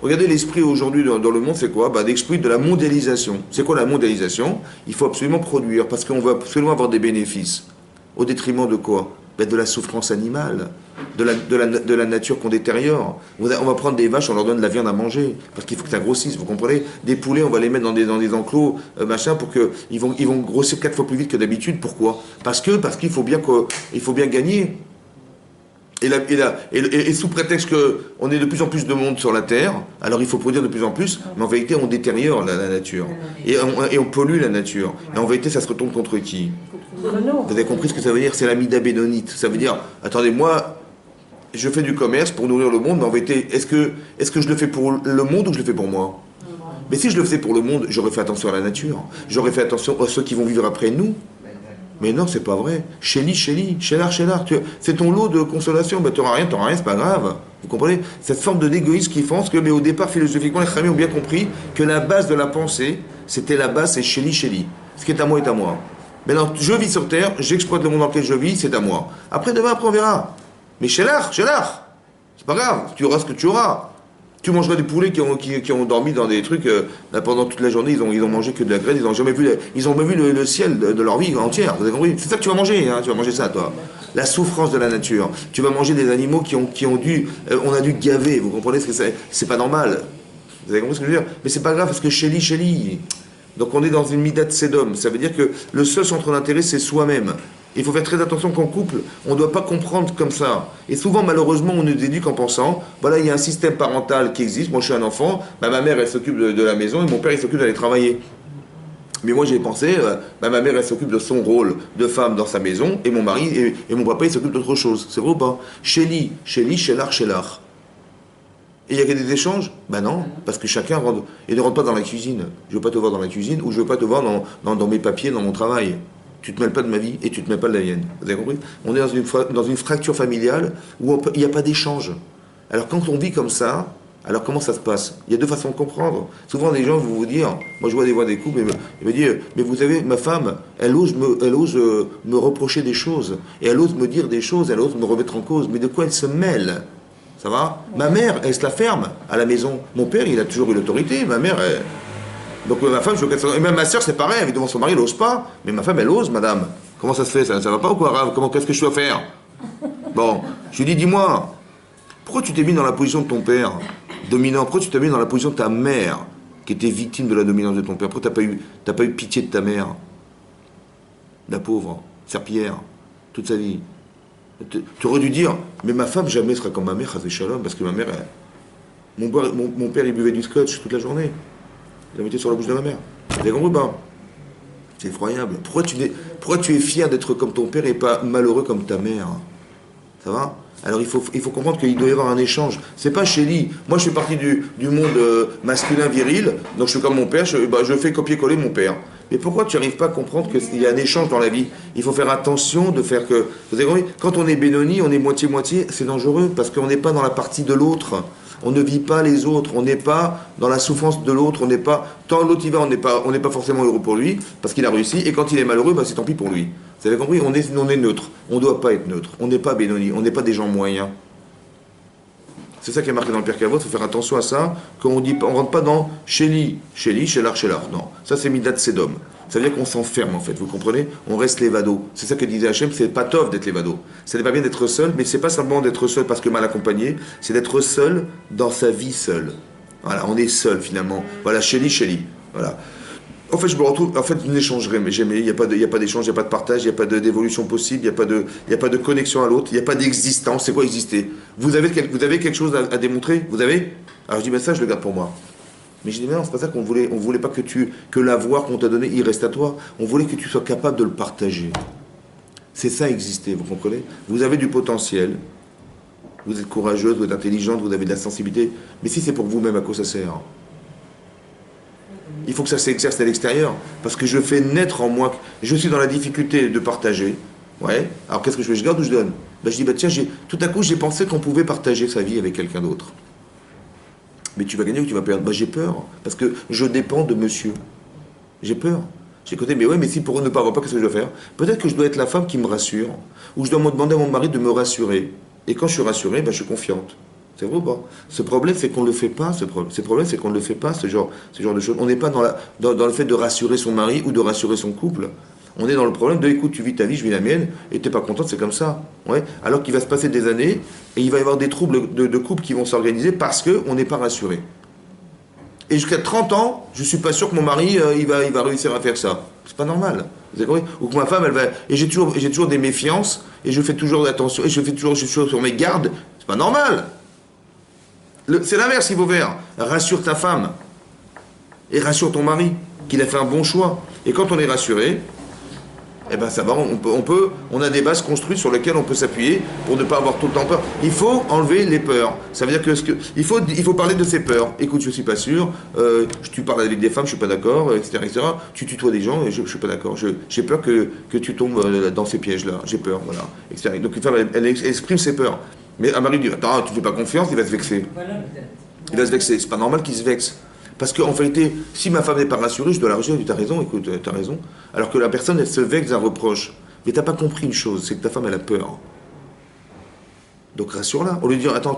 Regardez l'esprit aujourd'hui dans le monde, c'est quoi? L'esprit de la mondialisation. C'est quoi la mondialisation? Il faut absolument produire, parce qu'on veut absolument avoir des bénéfices. Au détriment de quoi? De la souffrance animale, de la nature qu'on détériore. On va prendre des vaches, on leur donne de la viande à manger, parce qu'il faut que ça grossisse, vous comprenez? Des poulets, on va les mettre dans des enclos, pour qu'ils vont grossir 4 fois plus vite que d'habitude. Pourquoi? Parce qu'il faut bien gagner. Et sous prétexte qu'on est de plus en plus de monde sur la Terre, alors il faut produire de plus en plus, mais en vérité on détériore la nature. Et on pollue la nature. Et en vérité ça se retourne contre qui? Vous avez compris ce que ça veut dire? C'est la mida bénonite. Ça veut dire, attendez, moi, je fais du commerce pour nourrir le monde, mais en vérité, est-ce que je le fais pour le monde ou je le fais pour moi? Mais si je le faisais pour le monde, j'aurais fait attention à la nature. J'aurais fait attention à ceux qui vont vivre après nous. Mais non, c'est pas vrai. Chéli, Shelar, c'est ton lot de consolation. T'auras rien, c'est pas grave. Vous comprenez? Cette forme d'égoïsme qui pense que, mais au départ, philosophiquement, les Khamim ont bien compris que la base de la pensée, c'est Chéli. Ce qui est à moi est à moi. Maintenant, je vis sur Terre, j'exploite le monde dans lequel je vis, c'est à moi. Après, on verra. Mais Shelar, c'est pas grave, tu auras ce que tu auras. Tu mangeras des poulets qui ont dormi dans des trucs, pendant toute la journée, ils ont mangé que de la graine, ils ont jamais vu le ciel de leur vie entière. Vous avez compris? C'est ça que tu vas manger, hein, tu vas manger ça, toi. La souffrance de la nature. Tu vas manger des animaux on a dû gaver, vous comprenez ce que c'est pas normal. Vous avez compris ce que je veux dire? Mais c'est pas grave, parce que Chéli. Donc on est dans une midat sédom. Ça veut dire que le seul centre d'intérêt, c'est soi-même. Il faut faire très attention qu'en couple, on ne doit pas comprendre comme ça. Et souvent, malheureusement, on nous éduque en pensant, voilà, il y a un système parental qui existe, moi je suis un enfant, ma mère elle s'occupe de la maison et mon père il s'occupe d'aller travailler. Mais moi j'ai pensé, ma mère elle s'occupe de son rôle de femme dans sa maison, et mon mari et mon papa il s'occupe d'autre chose. C'est vrai ou pas? Chéli, Shelar. Et il y a des échanges? Non, parce que chacun rentre. Et ne rentre pas dans la cuisine. Je ne veux pas te voir dans la cuisine, ou je ne veux pas te voir dans mes papiers, dans mon travail. Tu ne te mêles pas de ma vie et tu ne te mêles pas de la mienne. Vous avez compris? On est dans une fracture familiale où il n'y a pas d'échange. Alors quand on vit comme ça, alors comment ça se passe? Il y a deux façons de comprendre. Souvent les gens vont vous dire, moi je vois des couples, ils me disent, mais vous savez, ma femme, elle ose me reprocher des choses, et elle ose me dire des choses, elle ose me remettre en cause. Mais de quoi elle se mêle? Ça va? Ma mère, elle se la ferme à la maison. Mon père, il a toujours eu l'autorité. Ma mère, donc ma femme, et même ma soeur, c'est pareil, elle vit devant son mari, elle n'ose pas. Mais ma femme, elle ose, madame. Comment ça se fait? Ça va pas ou quoi, Rav? Qu'est-ce que je dois faire? Bon, je lui dis, dis-moi, pourquoi tu t'es mis dans la position de ton père dominant? Pourquoi tu t'es mis dans la position de ta mère qui était victime de la dominance de ton père? Pourquoi t'as pas eu pitié de ta mère? La pauvre, serpillière, toute sa vie. Tu aurais dû dire, mais ma femme jamais sera comme ma mère, Chazé Shalom, parce que ma mère, mon père, il buvait du scotch toute la journée. Il la mettait sur la bouche de ma mère. Vous avez compris pas? C'est effroyable. Pourquoi tu es fier d'être comme ton père et pas malheureux comme ta mère? Ça va? Alors il faut comprendre qu'il doit y avoir un échange. C'est pas Chéli. Moi je fais partie du monde masculin viril, donc je suis comme mon père, je fais copier-coller mon père. Mais pourquoi tu n'arrives pas à comprendre qu'il y a un échange dans la vie? Il faut faire attention de faire que... Vous avez compris? Quand on est Benoni, on est moitié-moitié, c'est dangereux, parce qu'on n'est pas dans la partie de l'autre. On ne vit pas les autres, on n'est pas dans la souffrance de l'autre, on n'est pas... Tant l'autre y va, on n'est pas forcément heureux pour lui, parce qu'il a réussi, et quand il est malheureux, c'est tant pis pour lui. Vous avez compris? On est neutre. On ne doit pas être neutre. On n'est pas Benoni, on n'est pas des gens moyens. C'est ça qui est marqué dans le Pirkei Avot, il faut faire attention à ça, qu'on ne rentre pas dans Chéli, Shelar. Non, ça c'est Midat Sedom. Ça veut dire qu'on s'enferme en fait, vous comprenez? On reste l'évado. C'est ça que disait Hachem, c'est pas tov d'être l'évado. Ce n'est pas bien d'être seul, mais c'est pas simplement d'être seul parce que mal accompagné, c'est d'être seul dans sa vie seule. Voilà, on est seul finalement. Voilà, Chéli. Voilà. En fait, je me retrouve, vous n'échangerez jamais. Il n'y a pas d'échange, il n'y a pas de partage, il n'y a pas d'évolution possible, il n'y a pas de connexion à l'autre, il n'y a pas d'existence. C'est quoi exister? Vous avez quelque chose à démontrer? Vous avez? Alors je dis, ça, je le garde pour moi. Mais je dis, mais non, c'est pas ça qu'on voulait. On voulait pas que l'avoir qu'on t'a donné, il reste à toi. On voulait que tu sois capable de le partager. C'est ça exister, vous comprenez? Vous avez du potentiel, vous êtes courageuse, vous êtes intelligente, vous avez de la sensibilité. Mais si c'est pour vous-même, à quoi ça sert? Il faut que ça s'exerce à l'extérieur, parce que je fais naître en moi, je suis dans la difficulté de partager. Ouais. Alors qu'est-ce que je fais? Je garde ou je donne? Je dis, tiens, tout à coup, j'ai pensé qu'on pouvait partager sa vie avec quelqu'un d'autre. Mais tu vas gagner ou tu vas perdre? Bah j'ai peur, parce que je dépends de monsieur. J'ai peur. J'ai côté, mais ouais, mais si pour ne pas avoir peur, qu'est-ce que je dois faire? Peut-être que je dois être la femme qui me rassure, ou je dois me demander à mon mari de me rassurer. Et quand je suis rassuré, bah, je suis confiante. C'est vrai ou pas? Ce problème, c'est qu'on ne le fait pas, ce problème, c'est qu'on ne le fait pas, ce genre de choses. On n'est pas dans le fait de rassurer son mari ou de rassurer son couple. On est dans le problème de, écoute, tu vis ta vie, je vis la mienne, et t'es pas contente, c'est comme ça. Ouais. Alors qu'il va se passer des années, et il va y avoir des troubles de couple qui vont s'organiser parce qu'on n'est pas rassuré. Et jusqu'à 30 ans, je suis pas sûr que mon mari, il va réussir à faire ça. C'est pas normal. Vous avez compris? Ou que ma femme, elle va... Et j'ai toujours des méfiances, et je fais toujours attention, et je suis toujours sur mes gardes. C'est pas normal. C'est l'inverse qu'il faut faire. Rassure ta femme. Et rassure ton mari, qu'il a fait un bon choix. Et quand on est rassuré, eh ben ça va, on a des bases construites sur lesquelles on peut s'appuyer pour ne pas avoir tout le temps peur. Il faut enlever les peurs. Ça veut dire il faut parler de ses peurs. Écoute, je suis pas sûr. Tu parles avec des femmes, je suis pas d'accord, etc., etc. Tu tutoies des gens, et je suis pas d'accord. J'ai peur que tu tombes dans ces pièges-là. J'ai peur, voilà, etc. Donc une femme, elle exprime ses peurs. Mais un mari dit, attends, tu fais pas confiance, il va se vexer. Voilà. Il va se vexer. C'est pas normal qu'il se vexe. Parce qu'en vérité, si ma femme n'est pas rassurée, je dois la rassurer. Je dis, t'as raison, écoute, t'as raison. Alors que la personne, elle se vexe d'un reproche. Mais t'as pas compris une chose, c'est que ta femme, elle a peur. Donc rassure-la. Au lieu de dire, attends,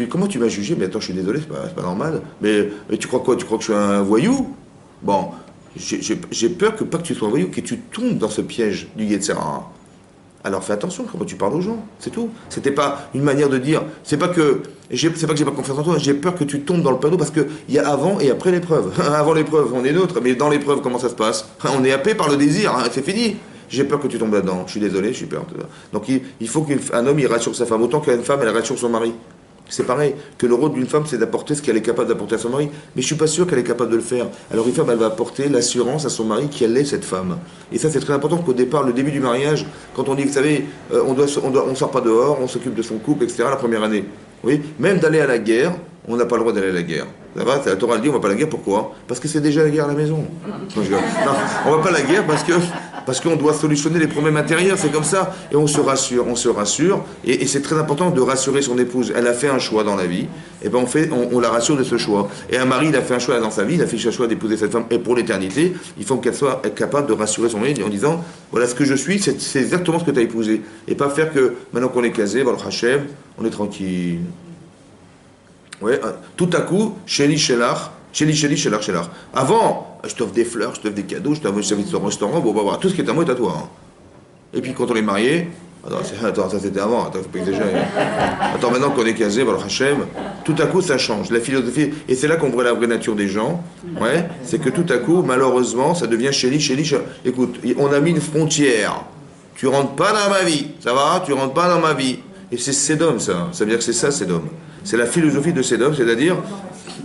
comment tu m'as jugé? Mais attends, je suis désolé, c'est pas normal. Mais tu crois quoi? Tu crois que je suis un voyou? Bon, j'ai peur pas que tu sois un voyou, que tu tombes dans ce piège du Yetzirah. Alors fais attention comment tu parles aux gens, c'est tout. C'était pas une manière de dire, c'est pas que j'ai pas confiance en toi, j'ai peur que tu tombes dans le panneau parce qu'il y a avant et après l'épreuve. Avant l'épreuve, on est neutre, mais dans l'épreuve, comment ça se passe? On est happé par le désir, hein, c'est fini. J'ai peur que tu tombes là-dedans, je suis désolé, j'ai peur. Donc il faut qu'un homme il rassure sa femme, autant qu'une femme elle rassure son mari. C'est pareil, que le rôle d'une femme, c'est d'apporter ce qu'elle est capable d'apporter à son mari. Mais je suis pas sûr qu'elle est capable de le faire. Alors une femme, elle va apporter l'assurance à son mari qu'elle est cette femme. Et ça, c'est très important qu'au départ, le début du mariage, quand on dit, vous savez, on sort pas dehors, on s'occupe de son couple, etc., la première année. Oui, même d'aller à la guerre, on n'a pas le droit d'aller à la guerre. Ça va, la Torah dit, on va pas à la guerre, pourquoi? Parce que c'est déjà la guerre à la maison. Non, on va pas à la guerre parce qu'on doit solutionner les problèmes intérieurs, c'est comme ça. Et on se rassure, et c'est très important de rassurer son épouse. Elle a fait un choix dans la vie, et ben on la rassure de ce choix. Et un mari, il a fait un choix dans sa vie, il a fait le choix d'épouser cette femme, et pour l'éternité, il faut qu'elle soit capable de rassurer son mari en disant, voilà ce que je suis, c'est exactement ce que tu as épousé. Et pas faire que, maintenant qu'on est casé, voilà, Hachem, on est tranquille. Ouais, tout à coup, Chéli, Shélach. Avant, je t'offre des fleurs, je t'offre des cadeaux, je t'invite au restaurant, bon, bah, tout ce qui est à moi est à toi. Hein. Et puis quand on est marié, attends, ça c'était avant, attends, faut pas exagérer. Attends, maintenant qu'on est casé, voilà, Hachem, tout à coup ça change, la philosophie, et c'est là qu'on voit la vraie nature des gens, ouais, c'est que tout à coup, malheureusement, ça devient Chéli. Écoute, on a mis une frontière, tu rentres pas dans ma vie, ça va, tu rentres pas dans ma vie. Et c'est Sédom, ça veut dire que c'est ça, Sédom. C'est la philosophie de Sédom, c'est-à-dire,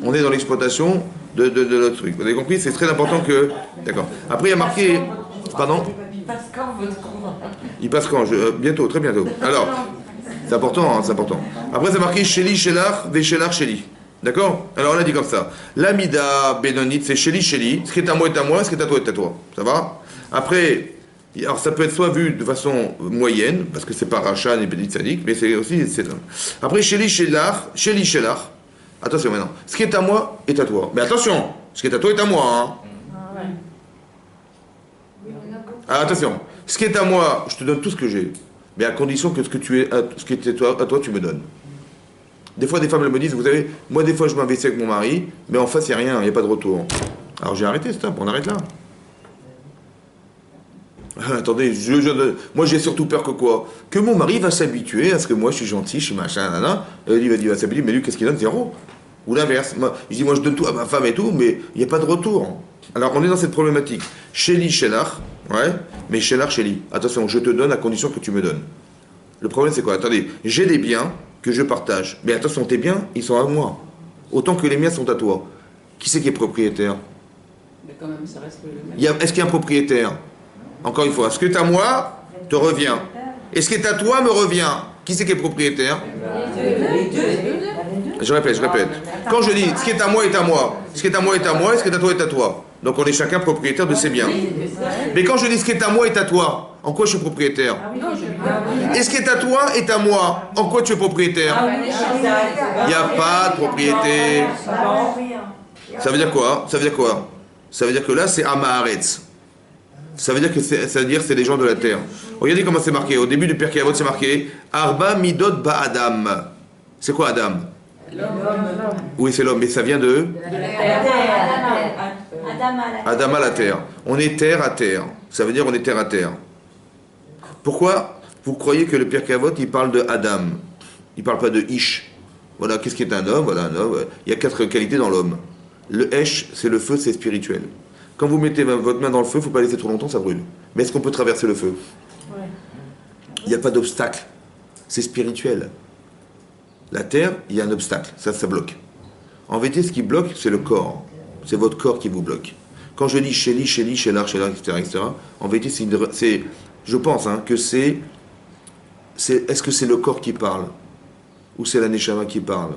on est dans l'exploitation de notre truc. Vous avez compris? C'est très important que... D'accord. Après, il y a marqué... Pardon? Il passe quand votre courant? Il passe quand? Bientôt, très bientôt. Alors, c'est important, hein, c'est important. Après, c'est marqué Chéli, Shélach, Véchélar, Chéli. D'accord? Alors, on a dit comme ça. L'amida bénonite, c'est Chéli, Chéli. Ce qui est à moi est à moi, ce qui est à toi est à toi. Ça va? Après... Alors ça peut être soit vu de façon moyenne, parce que c'est pas Racha ni Bédit Sadik, mais c'est aussi Sédom. Après, Chéli, Shélach, attention maintenant, ce qui est à moi est à toi. Mais attention, ce qui est à toi est à moi. Hein. Ah, attention, ce qui est à moi, je te donne tout ce que j'ai, mais à condition que ce qui est à toi, tu me donnes. Des fois, des femmes elles me disent, vous savez, moi des fois je m'investis avec mon mari, mais en face il n'y a rien, il n'y a pas de retour. Alors j'ai arrêté, stop, on arrête là. Attendez, moi j'ai surtout peur que quoi? Que mon mari va s'habituer à ce que moi je suis gentil, je suis machin, nanana. Il va s'habituer, mais lui qu'est-ce qu'il donne? Zéro. Ou l'inverse. Moi je donne tout à ma femme et tout, mais il n'y a pas de retour. Alors on est dans cette problématique. Chéli, Shélach, ouais, mais Shélach, Chéli. Attention, je te donne à condition que tu me donnes. Le problème c'est quoi? Attendez, j'ai des biens que je partage. Mais attention, tes biens, ils sont à moi. Autant que les miens sont à toi. Qui c'est qui est propriétaire? Mais quand même, ça reste le même. Est-ce qu'il y a un propriétaire? Encore une fois, ce qui est à moi te revient. Et ce qui est à toi me revient. Qui c'est qui est propriétaire? Les deux. Je répète. Quand je dis ce qui est à moi est à moi, ce qui est à moi est à moi, et ce qui est à toi est à toi. Donc on est chacun propriétaire de ses biens. Mais quand je dis ce qui est à moi est à toi, en quoi je suis propriétaire? Et ce qui est à toi est à moi, en quoi tu es propriétaire? Il n'y a pas de propriété. Ça veut dire quoi? Ça veut dire quoi? Ça veut dire que là c'est Amaharetz. Ça veut dire que c'est les gens de la terre. Regardez comment c'est marqué. Au début du Pirkei Avot c'est marqué Arba Midot Ba'Adam. C'est quoi Adam? Oui, c'est l'homme, mais ça vient de Adam à la terre. On est terre à terre. Ça veut dire on est terre à terre. Pourquoi vous croyez que le Pirkei Avot il parle de Adam? Il parle pas de Ish. Voilà, qu'est-ce qui est un homme? Voilà, un homme. Il y a 4 qualités dans l'homme. Le Esh, c'est le feu, c'est spirituel. Quand vous mettez votre main dans le feu, il ne faut pas laisser trop longtemps, ça brûle. Mais est-ce qu'on peut traverser le feu? Il n'y a pas d'obstacle. C'est spirituel. La terre, il y a un obstacle. Ça bloque. En vérité, ce qui bloque, c'est le corps. C'est votre corps qui vous bloque. Quand je dis Shéli, Shéli, Shélar, Shélar, etc., en vérité, je pense que est-ce que c'est le corps qui parle? Ou c'est la Neshama qui parle?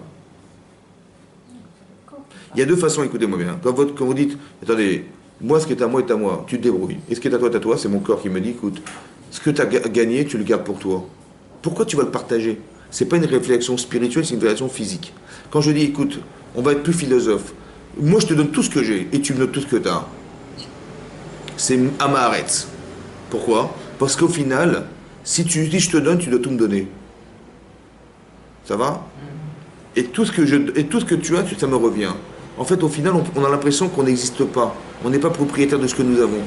Il y a 2 façons, écoutez-moi bien. Quand vous dites, attendez, moi, ce qui est à moi est à moi, tu te débrouilles. Et ce qui est à toi, c'est mon corps qui me dit, écoute, ce que tu as gagné, tu le gardes pour toi. Pourquoi tu vas le partager? C'est pas une réflexion spirituelle, c'est une réflexion physique. Quand je dis, écoute, on va être plus philosophe, moi je te donne tout ce que j'ai et tu me donnes tout ce que tu as. C'est Amaharetz. Pourquoi? Parce qu'au final, si tu dis je te donne, tu dois tout me donner. Ça va? Et tout ce que tu as, ça me revient. En fait, au final, on a l'impression qu'on n'existe pas. On n'est pas propriétaire de ce que nous avons.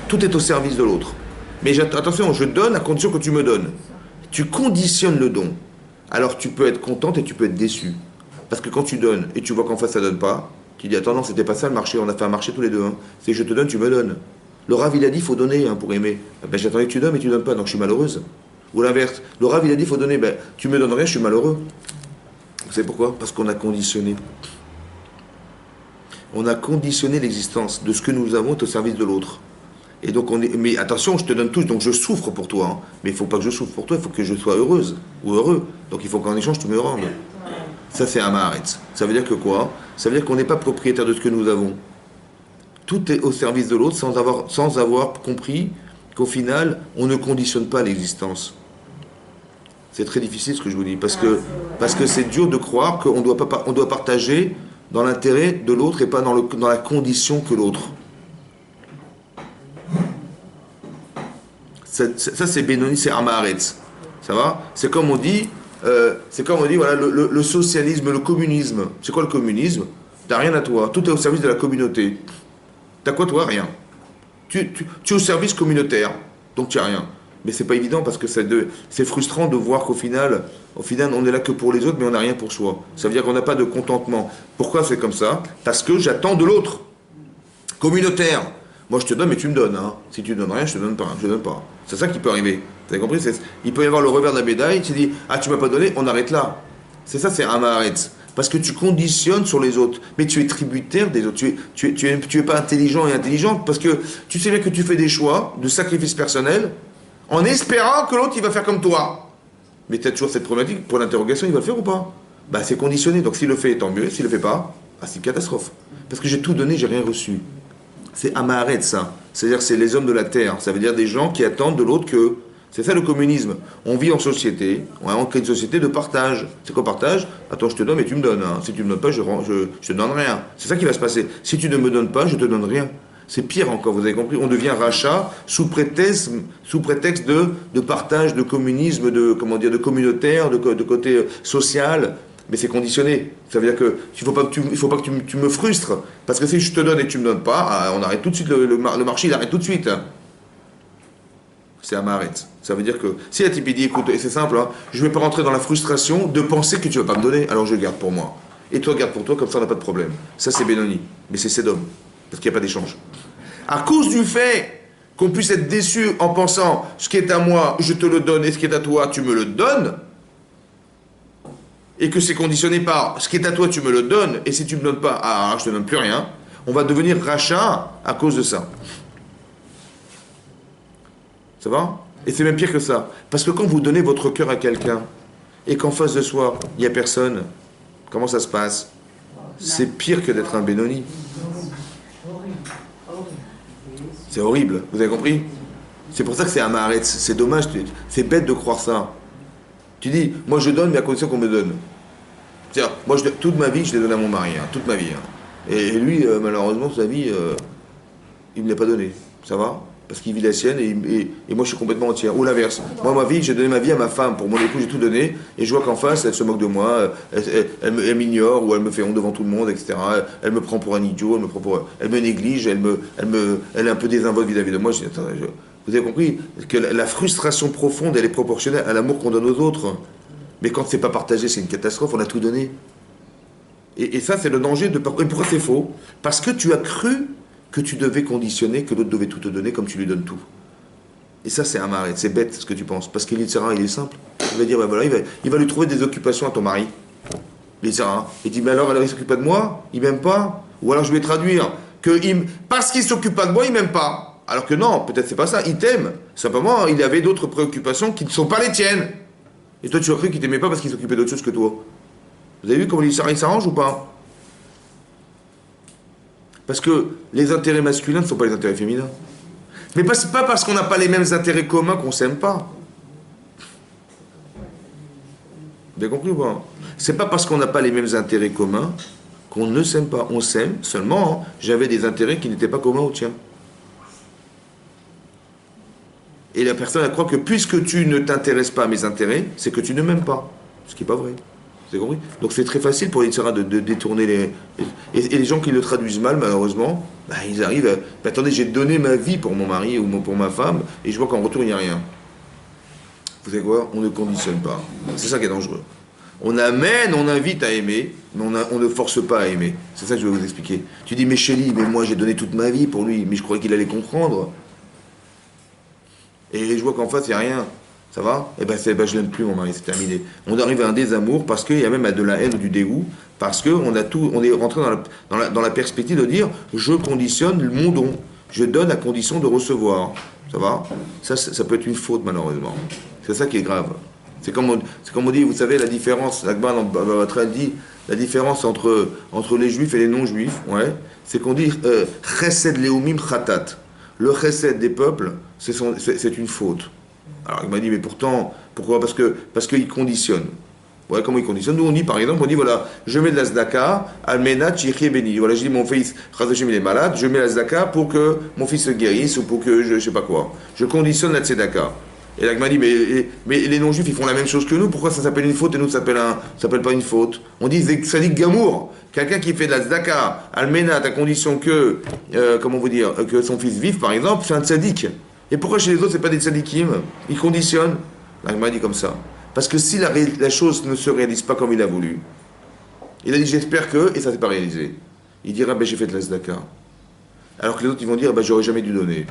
Tout est au service de l'autre. Mais attention, je donne à condition que tu me donnes. Tu conditionnes le don. Alors tu peux être contente et tu peux être déçue. Parce que quand tu donnes et tu vois qu'en face ça ne donne pas, tu dis attends non, c'était pas ça le marché, on a fait un marché tous les deux. C'est je te donne, tu me donnes. Le Rav il a dit il faut donner pour aimer. Ben, j'attendais que tu donnes mais tu donnes pas, donc je suis malheureuse. Ou l'inverse, le Rav il a dit il faut donner, ben, tu me donnes rien, je suis malheureux. Vous savez pourquoi? Parce qu'on a conditionné. On a conditionné l'existence de ce que nous avons au service de l'autre. Et donc mais attention, je te donne tout, donc je souffre pour toi. Mais il ne faut pas que je souffre pour toi, il faut que je sois heureuse ou heureux. Donc il faut qu'en échange tu me rendes. Ça c'est Amaharetz. Ça veut dire que quoi? Ça veut dire qu'on n'est pas propriétaire de ce que nous avons. Tout est au service de l'autre sans avoir compris qu'au final, on ne conditionne pas l'existence. C'est très difficile ce que je vous dis, parce que c'est dur de croire qu'on doit partager dans l'intérêt de l'autre et pas dans la condition que l'autre. Ça c'est Benoni, c'est Amaharetz. Ça va? C'est comme on dit, voilà, le socialisme, le communisme. C'est quoi le communisme? T'as rien à toi, tout est au service de la communauté. T'as quoi toi? Rien. Tu es au service communautaire, donc tu n'as rien. Mais c'est pas évident parce que c'est frustrant de voir qu'au final, on est là que pour les autres, mais on n'a rien pour soi. Ça veut dire qu'on n'a pas de contentement. Pourquoi c'est comme ça? Parce que j'attends de l'autre. Communautaire. Moi je te donne, mais tu me donnes. Si tu ne donnes rien, je te donne pas. Je donne pas. C'est ça qui peut arriver. Vous avez compris? Il peut y avoir le revers de la médaille. Tu dis, tu m'as pas donné, on arrête là. C'est ça, c'est Amaharetz. Parce que tu conditionnes sur les autres. Mais tu es tributaire des autres. Tu es pas intelligent et intelligente parce que tu sais bien que tu fais des choix de sacrifice personnel en espérant que l'autre il va faire comme toi. Mais tu as toujours cette problématique, pour l'interrogation, il va le faire ou pas? C'est conditionné. Donc s'il le fait, tant mieux. S'il le fait pas, c'est une catastrophe. Parce que j'ai tout donné, j'ai rien reçu. C'est Amaharetz, ça. C'est-à-dire c'est les hommes de la terre. Ça veut dire des gens qui attendent de l'autre que... C'est ça le communisme. On vit en société, on crée une société de partage. C'est quoi partage? Attends, je te donne, mais tu me donnes. Si tu ne me donnes pas, je te donne rien. C'est ça qui va se passer. Si tu ne me donnes pas, je te donne rien. C'est pire encore, vous avez compris? On devient rachat sous prétexte de partage, de communisme, de communautaire, de côté social. Mais c'est conditionné. Ça veut dire qu'il ne faut pas que tu me frustres. Parce que si je te donne et que tu ne me donnes pas, on arrête tout de suite, le marché il arrête tout de suite. C'est Amaharetz. Ça veut dire que si la type dit, écoute, et c'est simple, je ne vais pas rentrer dans la frustration de penser que tu ne vas pas me donner, alors je garde pour moi. Et toi, garde pour toi, comme ça on n'a pas de problème. Ça c'est Benoni. Mais c'est Sedom. Parce qu'il n'y a pas d'échange. À cause du fait qu'on puisse être déçu en pensant, ce qui est à moi, je te le donne, et ce qui est à toi, tu me le donnes, et que c'est conditionné par ce qui est à toi, tu me le donnes, et si tu ne me donnes pas, je ne te donne plus rien, on va devenir rachat à cause de ça. Ça va? Et c'est même pire que ça. Parce que quand vous donnez votre cœur à quelqu'un, et qu'en face de soi, il n'y a personne, comment ça se passe? C'est pire que d'être un Benoni. C'est horrible, vous avez compris? C'est pour ça que c'est un maharet, c'est dommage, c'est bête de croire ça. Tu dis, moi je donne, mais à condition qu'on me donne. C'est-à-dire, moi toute ma vie, je l'ai donné à mon mari, hein, toute ma vie. Hein. Et lui, malheureusement, sa vie, il ne me l'a pas donnée. Ça va? Parce qu'il vit la sienne et moi je suis complètement entière. Ou l'inverse. Moi, ma vie, j'ai donné ma vie à ma femme. Pour mon époux, j'ai tout donné. Et je vois qu'en face, elle se moque de moi, elle m'ignore, ou elle me fait honte devant tout le monde, etc. Elle me prend pour un idiot, elle me néglige, elle est un peu désinvolte vis-à-vis de moi. Je dis, attends, vous avez compris que la frustration profonde, elle est proportionnelle à l'amour qu'on donne aux autres. Mais quand c'est pas partagé, c'est une catastrophe, on a tout donné. Et ça, c'est le danger de... Et pourquoi c'est faux? Parce que tu as cru que tu devais conditionner, que l'autre devait tout te donner comme tu lui donnes tout. Et ça, c'est un mari, c'est bête ce que tu penses. Parce qu'il il est simple. Il va dire, ben voilà, il va lui trouver des occupations à ton mari. Il dit, mais alors il s'occupe pas de moi, il m'aime pas. Ou alors je vais traduire, parce qu'il s'occupe pas de moi, il m'aime pas. Alors que non, peut-être c'est pas ça, il t'aime. Simplement, il avait d'autres préoccupations qui ne sont pas les tiennes. Et toi, tu as cru qu'il t'aimait pas parce qu'il s'occupait d'autre chose que toi. Vous avez vu comment il s'arrange ou pas? Parce que les intérêts masculins ne sont pas les intérêts féminins. Mais c'est pas parce qu'on n'a pas les mêmes intérêts communs qu'on s'aime pas. Vous avez compris ou pas? C'est pas parce qu'on n'a pas les mêmes intérêts communs qu'on ne s'aime pas. On s'aime seulement, j'avais des intérêts qui n'étaient pas communs aux tiens. Et la personne, elle croit que puisque tu ne t'intéresses pas à mes intérêts, c'est que tu ne m'aimes pas. Ce qui n'est pas vrai. Vous avez compris? Donc c'est très facile pour les Yitzhara de détourner les... Et les gens qui le traduisent mal, malheureusement, bah, ils arrivent à... Bah, attendez, j'ai donné ma vie pour mon mari ou pour ma femme, et je vois qu'en retour, il n'y a rien. Vous savez quoi? On ne conditionne pas. C'est ça qui est dangereux. On amène, on invite à aimer, mais on ne force pas à aimer. C'est ça que je vais vous expliquer. Tu dis, mais chérie, mais moi j'ai donné toute ma vie pour lui, mais je croyais qu'il allait comprendre. Et je vois qu'en face, il n'y a rien. Ça va? Eh ben, je l'aime plus, mon mari, c'est terminé. On arrive à un désamour parce qu'il y a même de la haine ou du dégoût, parce qu'on on est rentré dans la perspective de dire, je conditionne mon don. Je donne à condition de recevoir. Ça va? Ça peut être une faute, malheureusement. C'est ça qui est grave. C'est comme on dit, vous savez, la différence, l'Agban dit, la différence entre les juifs et les non-juifs, ouais, c'est qu'on dit chesed leumim chatat. Le chesed des peuples, c'est une faute. Alors il m'a dit, mais pourtant, pourquoi? Parce qu'il conditionne. Ouais, comment il conditionne? Nous on dit par exemple, voilà, je mets de la zdaka, almena chichi béni. Voilà, je dis mon fils, Chazashim il est malade, je mets la zdaka pour que mon fils se guérisse ou pour que je sais pas quoi. Je conditionne la tzedaka. Et là il m'a dit, mais les non-juifs ils font la même chose que nous, pourquoi ça s'appelle une faute et nous ça s'appelle pas une faute? On dit ça dit gamour. Quelqu'un qui fait de la zdaka, almena à condition que, comment vous dire, que son fils vive par exemple, c'est un tzaddik. Et pourquoi chez les autres, c'est pas des tzadikim? Ils conditionnent. Là, il m'a dit comme ça. Parce que si la chose ne se réalise pas comme il a voulu, il a dit j'espère que, et ça ne s'est pas réalisé. Il dira ben, j'ai fait de la tzedaka. Alors que les autres, ils vont dire ben, j'aurais jamais dû donner.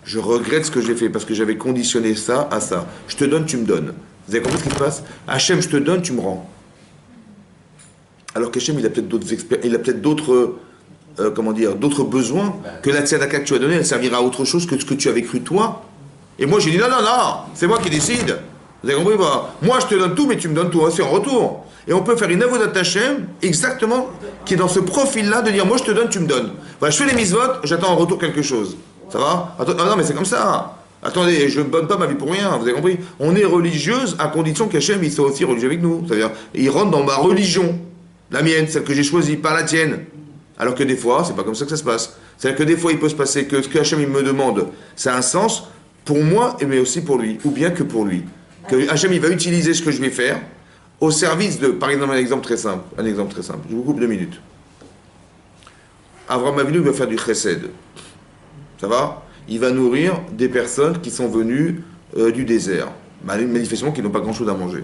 Je regrette ce que j'ai fait parce que j'avais conditionné ça à ça. Je te donne, tu me donnes. Vous avez compris ce qui se passe? Hachem, je te donne, tu me rends. Alors qu'Hachem, il a peut-être d'autres. D'autres besoins, que la tzedaka que tu as donnée, elle servira à autre chose que ce que tu avais cru toi. Et moi j'ai dit non, c'est moi qui décide. Vous avez compris pas? Moi je te donne tout, mais tu me donnes tout aussi en retour. Et on peut faire une avodat Hashem exactement qui est dans ce profil-là de dire moi je te donne, tu me donnes. Voilà, je fais les mitzvot, j'attends en retour quelque chose. Ça va? Ah non, mais c'est comme ça. Attendez, je ne donne pas ma vie pour rien, vous avez compris? On est religieuse à condition qu'Hachem il soit aussi religieux avec nous. C'est-à-dire, il rentre dans ma religion, la mienne, celle que j'ai choisie, pas la tienne. Alors que des fois, c'est pas comme ça que ça se passe. C'est-à-dire que des fois, il peut se passer que ce que Hachem il me demande, ça a un sens pour moi, mais aussi pour lui, ou bien que pour lui. Que Hachem il va utiliser ce que je vais faire au service de, par exemple, un exemple très simple. Je vous coupe 2 minutes. Avraham Avinu va faire du chesed. Ça va? Il va nourrir des personnes qui sont venues du désert, manifestement qui n'ont pas grand-chose à manger.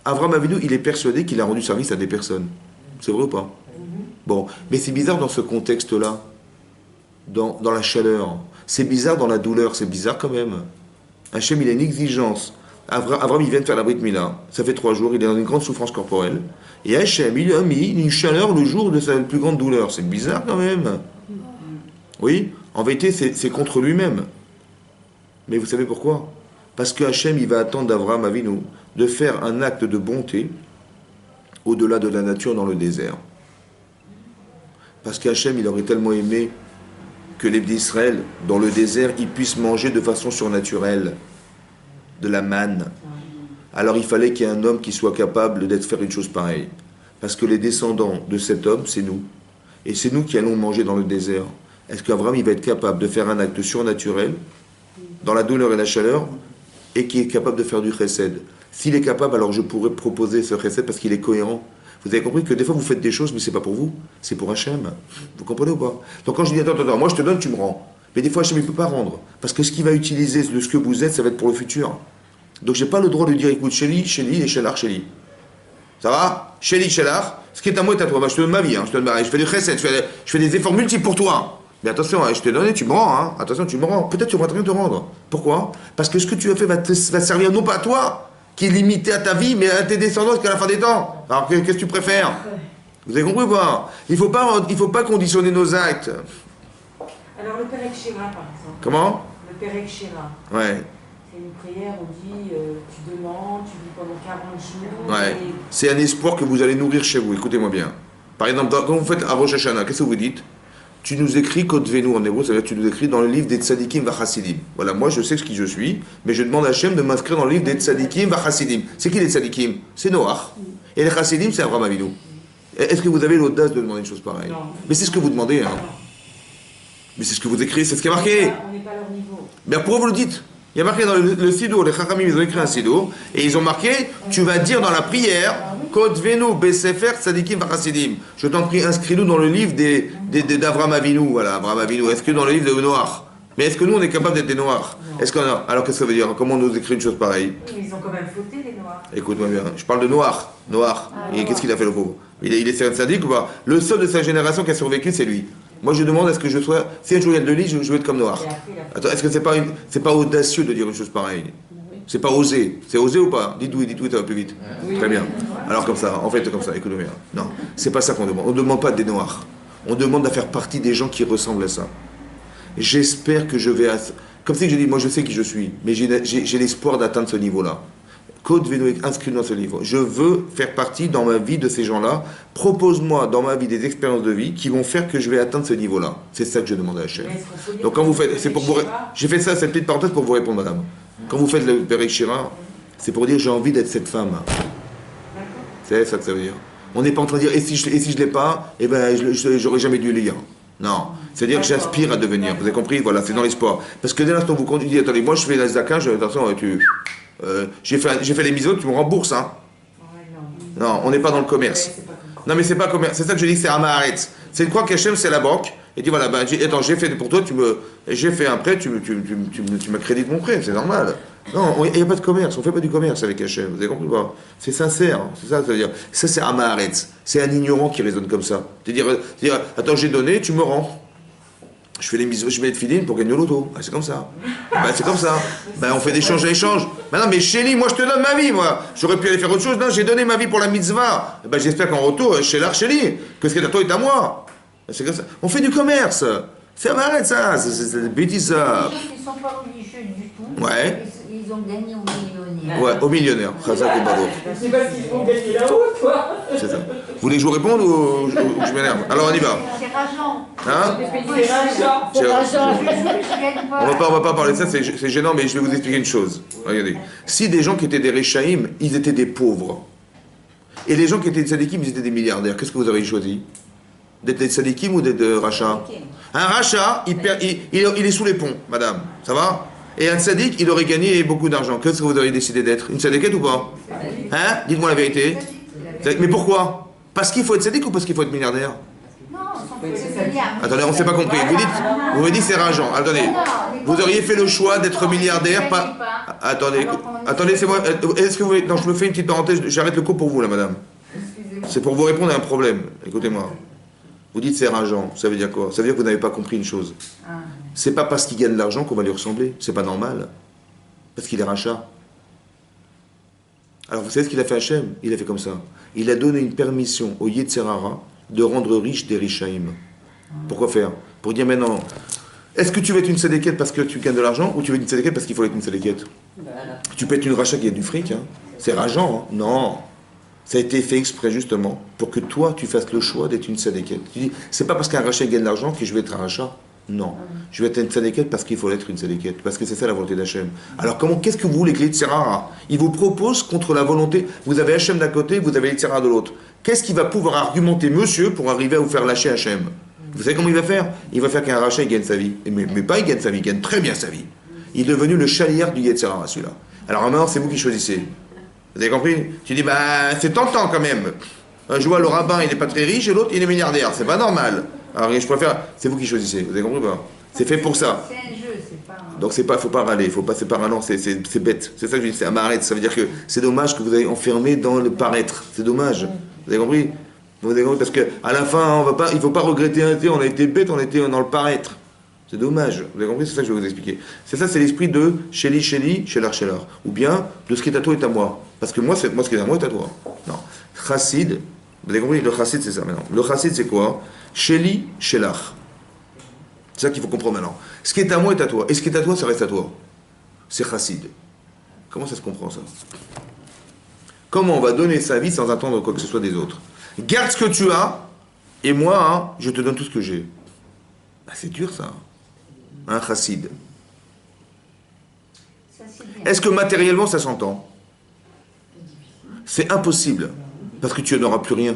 Avraham Avinu, il est persuadé qu'il a rendu service à des personnes. C'est vrai ou pas? Bon, mais c'est bizarre dans ce contexte-là, dans la chaleur. C'est bizarre dans la douleur, c'est bizarre quand même. Hachem, il a une exigence. Avraham, il vient de faire la Brit Mila. Ça fait 3 jours, il est dans une grande souffrance corporelle. Et Hachem, il a mis une chaleur le jour de sa plus grande douleur. C'est bizarre quand même. Oui, en vérité, c'est contre lui-même. Mais vous savez pourquoi? Parce que Hachem, il va attendre d'Avraham Avinu de faire un acte de bonté au-delà de la nature dans le désert. Parce qu'Hachem, il aurait tellement aimé que les d'Israël, dans le désert, ils puissent manger de façon surnaturelle de la manne. Alors il fallait qu'il y ait un homme qui soit capable d'être faire une chose pareille. Parce que les descendants de cet homme, c'est nous. Et c'est nous qui allons manger dans le désert. Est-ce qu'Abraham, il va être capable de faire un acte surnaturel, dans la douleur et la chaleur, et qui est capable de faire du chesed? S'il est capable, alors je pourrais proposer ce chesed parce qu'il est cohérent. Vous avez compris que des fois vous faites des choses, mais c'est pas pour vous, c'est pour Hachem. Vous comprenez ou pas? Donc quand je dis attends, moi je te donne, tu me rends. Mais des fois Hachem il peut pas rendre. Parce que ce qu'il va utiliser de ce que vous êtes, ça va être pour le futur. Donc j'ai pas le droit de dire écoute, Chéli et Shelar, Chéli. Ça va? Chéli, Shelar, ce qui est à moi est à toi. Bah, je te donne ma vie, je te donne ma vie. Je fais du chesed, je fais des efforts multiples pour toi. Mais attention, je t'ai donné, tu me rends. Attention, tu me rends. Peut-être tu vas rien te rendre. Pourquoi? Parce que ce que tu as fait va servir non pas à toi, qui est limité à ta vie, mais à tes descendants jusqu'à la fin des temps. Alors qu'est-ce que tu préfères? Vous avez compris ou pas? Il faut pas conditionner nos actes. Alors le Perek Shira, par exemple. Comment? Le Perek Shira. Ouais. C'est une prière, on dit, tu demandes, tu vis pendant 40 jours. Ouais. Et... C'est un espoir que vous allez nourrir chez vous. Écoutez-moi bien. Par exemple, quand vous faites à Rosh Hashanah, qu'est-ce que vous dites? Tu nous écris Kodvenu en hébreu, ça veut dire tu nous écris dans le livre des Tzadikim Vachasidim. Voilà, moi je sais qui je suis, mais je demande à Hachem de m'inscrire dans le livre des Tzadikim Vachasidim. C'est qui les Tzadikim? C'est Noach. Et les Chassidim, c'est Abraham Avinu. Est-ce que vous avez l'audace de demander une chose pareille? Non. Mais c'est ce que vous demandez, hein. Mais c'est ce que vous écrivez, c'est ce qui est marqué. On n'est pas à leur niveau. Mais pourquoi vous le dites? Il y a marqué dans le Sidour, les Chachamim, ils ont écrit un Sidour, et ils ont marqué, tu vas dire dans la prière, Kodvenu Besefer Tzadikim Vachasidim. Je t'en prie, inscris-nous dans le livre d'Avraham Avinu. Voilà, Avraham Avinu. Est-ce que dans le livre de Noach? Mais est-ce que nous, on est capable d'être des Noirs? Est-ce qu'on a... Alors, qu'est-ce que ça veut dire? Comment on nous écrit une chose pareille? Oui, mais ils ont quand même fauté, les Noirs. Écoute-moi bien, je parle de Noach. Et qu'est-ce qu'il a fait, le pauvre? Il est un sadique ou pas? Le seul de sa génération qui a survécu, c'est lui. Moi, je demande, est-ce que je sois... Si un jour il y a de lit, je vais être comme Noach. Attends, est-ce que c'est pas audacieux de dire une chose pareille? C'est pas osé. C'est osé ou pas? Dites oui, ça va plus vite. Oui. Très bien. Alors comme ça, en fait, comme ça, écoutez bien. Non, c'est pas ça qu'on demande. On ne demande pas des noirs. On demande à faire partie des gens qui ressemblent à ça. J'espère que je vais... Comme si je dis, moi je sais qui je suis, mais j'ai l'espoir d'atteindre ce niveau-là. Code Vénoïque, inscrit dans ce livre. Je veux faire partie dans ma vie de ces gens-là. Propose-moi dans ma vie des expériences de vie qui vont faire que je vais atteindre ce niveau-là. C'est ça que je demande à Hachem. Donc quand vous faites... C'est pour vous... J'ai fait ça, cette petite parenthèse pour vous répondre, madame. Quand vous faites le Perek Shira, c'est pour dire j'ai envie d'être cette femme. C'est ça que ça veut dire. On n'est pas en train de dire et si je ne l'ai pas, eh ben j'aurais jamais dû lire. Non, c'est-à-dire que j'aspire à devenir. Vous avez compris? Voilà, c'est dans l'espoir. Parce que dès l'instant où vous conduisez, attendez, moi je fais la zaka, attention, j'ai fait les misos, tu me rembourses, hein? Non, on n'est pas dans le commerce. Non, mais c'est pas commerce. C'est ça que je dis, c'est Amaharetz. C'est de croire qu'Hachem c'est la banque. Et dit voilà, attends, j'ai fait pour toi, j'ai fait un prêt, tu m'accrédites mon prêt, c'est normal. Non, il n'y a pas de commerce, on ne fait pas du commerce avec Hachem, vous avez compris pas? C'est sincère, c'est ça, c'est-à-dire, ça c'est Amaharetz, c'est un ignorant qui raisonne comme ça. C'est-à-dire, attends, j'ai donné, tu me rends. Je fais les mises, je mets les filines pour gagner au loto. C'est comme ça. C'est comme ça. On fait d'échange à échange. Non, mais Chéli, moi je te donne ma vie, moi. J'aurais pu aller faire autre chose. Non, j'ai donné ma vie pour la mitzvah. J'espère qu'en retour, Chéli, que ce qui est à toi est à moi. C'est comme ça. On fait du commerce. C'est arrête ça. C'est des bêtises ça. Les gens qui ne sont pas religieux du tout. Ouais. Ils ont gagné au millionnaire. Ouais, au millionnaire. Khazak ou Bado. C'est parce qu'ils vont gagner là-haut, toi. C'est ça. Vous voulez que je vous réponde ou je m'énerve? Alors on y va. C'est rageant. Hein? C'est rageant. On va pas parler de ça, c'est gênant, mais je vais vous expliquer une chose. Regardez. Si des gens qui étaient des Réchaïm, ils étaient des pauvres. Et les gens qui étaient des Tzadikim, ils étaient des milliardaires. Qu'est-ce que vous auriez choisi? D'être des Tzadikim ou d'être de Racha? Un Racha, il est sous les ponts, madame. Ça va? Et un Tzadik, il aurait gagné beaucoup d'argent. Qu'est-ce que vous auriez décidé d'être? Une Tzadikette ou pas? Hein? Dites-moi la vérité. Mais pourquoi? Parce qu'il faut être Tzadik ou parce qu'il faut être milliardaire? Non, c'est milliards. Attendez, on ne s'est pas compris. Vous me dites c'est rageant. Attendez. Vous auriez fait le choix d'être milliardaire, pas... Attendez, c'est moi. Est-ce que vous... Non, je me fais une petite parenthèse. J'arrête le cours pour vous, là, madame. C'est pour vous répondre à un problème. Écoutez-moi. Vous dites c'est rageant. Ça veut dire quoi? Ça veut dire que vous n'avez pas compris une chose. C'est pas parce qu'il gagne de l'argent qu'on va lui ressembler. C'est pas normal. Parce qu'il est rachat. Alors, vous savez ce qu'il a fait Hachem? Il a fait comme ça. Il a donné une permission au Yetzerara de rendre riche des Rishaïm. Pourquoi faire? Pour dire maintenant, est-ce que tu veux être une Sadéquette parce que tu gagnes de l'argent ou tu veux être une Sadéquette parce qu'il faut être une Sadéquette? Tu peux être une rachat qui a du fric, hein. C'est rageant, hein. Non. Ça a été fait exprès justement pour que toi tu fasses le choix d'être une Sadéquette. Tu dis, c'est pas parce qu'un rachat gagne de l'argent que je vais être un rachat. Non. Je vais être une tzadékette parce qu'il faut être une tzadékette, parce que c'est ça la volonté d'Hachem. Alors qu'est-ce que vous voulez que les Tzerara? Il vous propose contre la volonté, vous avez Hachem d'un côté, vous avez les Tzerara de l'autre. Qu'est-ce qu'il va pouvoir argumenter monsieur pour arriver à vous faire lâcher Hachem? Vous savez comment il va faire? Il va faire qu'un rachat il gagne sa vie. Mais pas il gagne sa vie, il gagne très bien sa vie. Il est devenu le chaliard du Yetzirah, celui-là. Alors maintenant, c'est vous qui choisissez. Vous avez compris? Tu dis, c'est tentant quand même. Je vois le rabbin, il n'est pas très riche, et l'autre, il est milliardaire. C'est pas normal. Alors je préfère, c'est vous qui choisissez. Vous avez compris ou pas? C'est fait pour ça. C'est un jeu, c'est pas un... Donc faut pas râler, c'est pas râlant, c'est bête. C'est ça que je dis, c'est amaret. Ça veut dire que c'est dommage que vous ayez enfermé dans le paraître. C'est dommage. Vous avez compris? Vous avez compris? Parce qu'à la fin, il ne faut pas regretter on a été bête, on était dans le paraître. C'est dommage. Vous avez compris? C'est ça que je vais vous expliquer. C'est ça, c'est l'esprit de Sheli, Shelar. Ou bien, de ce qui est à toi est à moi. Parce que moi, ce qui est à moi est à toi. Non. Chassid, vous avez compris? Le chassid, c'est ça maintenant. Le chassid, c'est quoi? Sheli, Shelar. C'est ça qu'il faut comprendre maintenant. Ce qui est à moi est à toi. Et ce qui est à toi, ça reste à toi. C'est chassid. Comment ça se comprend, ça? Comment on va donner sa vie sans attendre quoi que ce soit des autres? Garde ce que tu as, et moi, je te donne tout ce que j'ai. C'est dur, ça. Un chassid. Est-ce que matériellement ça s'entend? C'est impossible, parce que tu n'auras plus rien.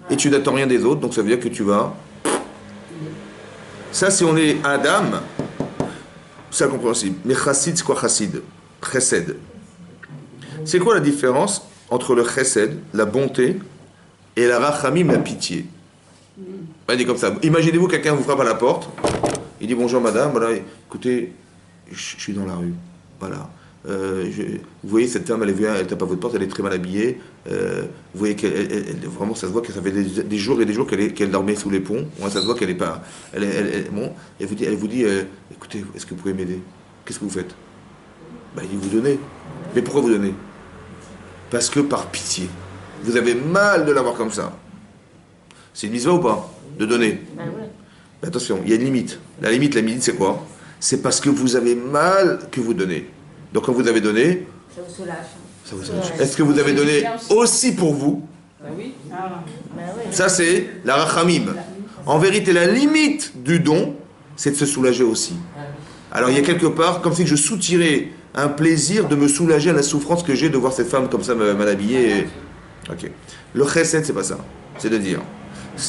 Et tu n'attends rien des autres, donc ça veut dire que tu vas... Ça, si on est Adam, c'est incompréhensible. Mais chassid, c'est quoi chassid? Chesed. C'est quoi la différence entre le chesed, la bonté, et la rachamim, la pitié? Il dit comme ça. Imaginez-vous, quelqu'un vous frappe à la porte. Il dit bonjour madame, voilà, écoutez, je suis dans la rue. Voilà. Vous voyez, cette femme, elle tape à votre porte, elle est très mal habillée. Vous voyez vraiment, ça se voit que ça fait des jours et des jours qu'elle dormait sous les ponts. Ouais, ça se voit qu'elle n'est pas. Bon, elle vous dit écoutez, est-ce que vous pouvez m'aider? Qu'est-ce que vous faites? Il dit vous donnez. Mais pourquoi vous donnez? Parce que par pitié. Vous avez mal de l'avoir comme ça. C'est une mitzvah ou pas? De donner. Mais attention, il y a une limite. La limite, c'est quoi? C'est parce que vous avez mal que vous donnez. Donc quand vous avez donné, Ça vous soulage. ça vous soulage. Est-ce que vous avez donné aussi pour vous? Oui. Ça, c'est la rachamim. En vérité, la limite du don, c'est de se soulager aussi. Alors il y a quelque part, comme si je soutirais un plaisir de me soulager à la souffrance que j'ai de voir cette femme comme ça mal habillée. Ok. Le chesed, c'est pas ça. C'est de dire,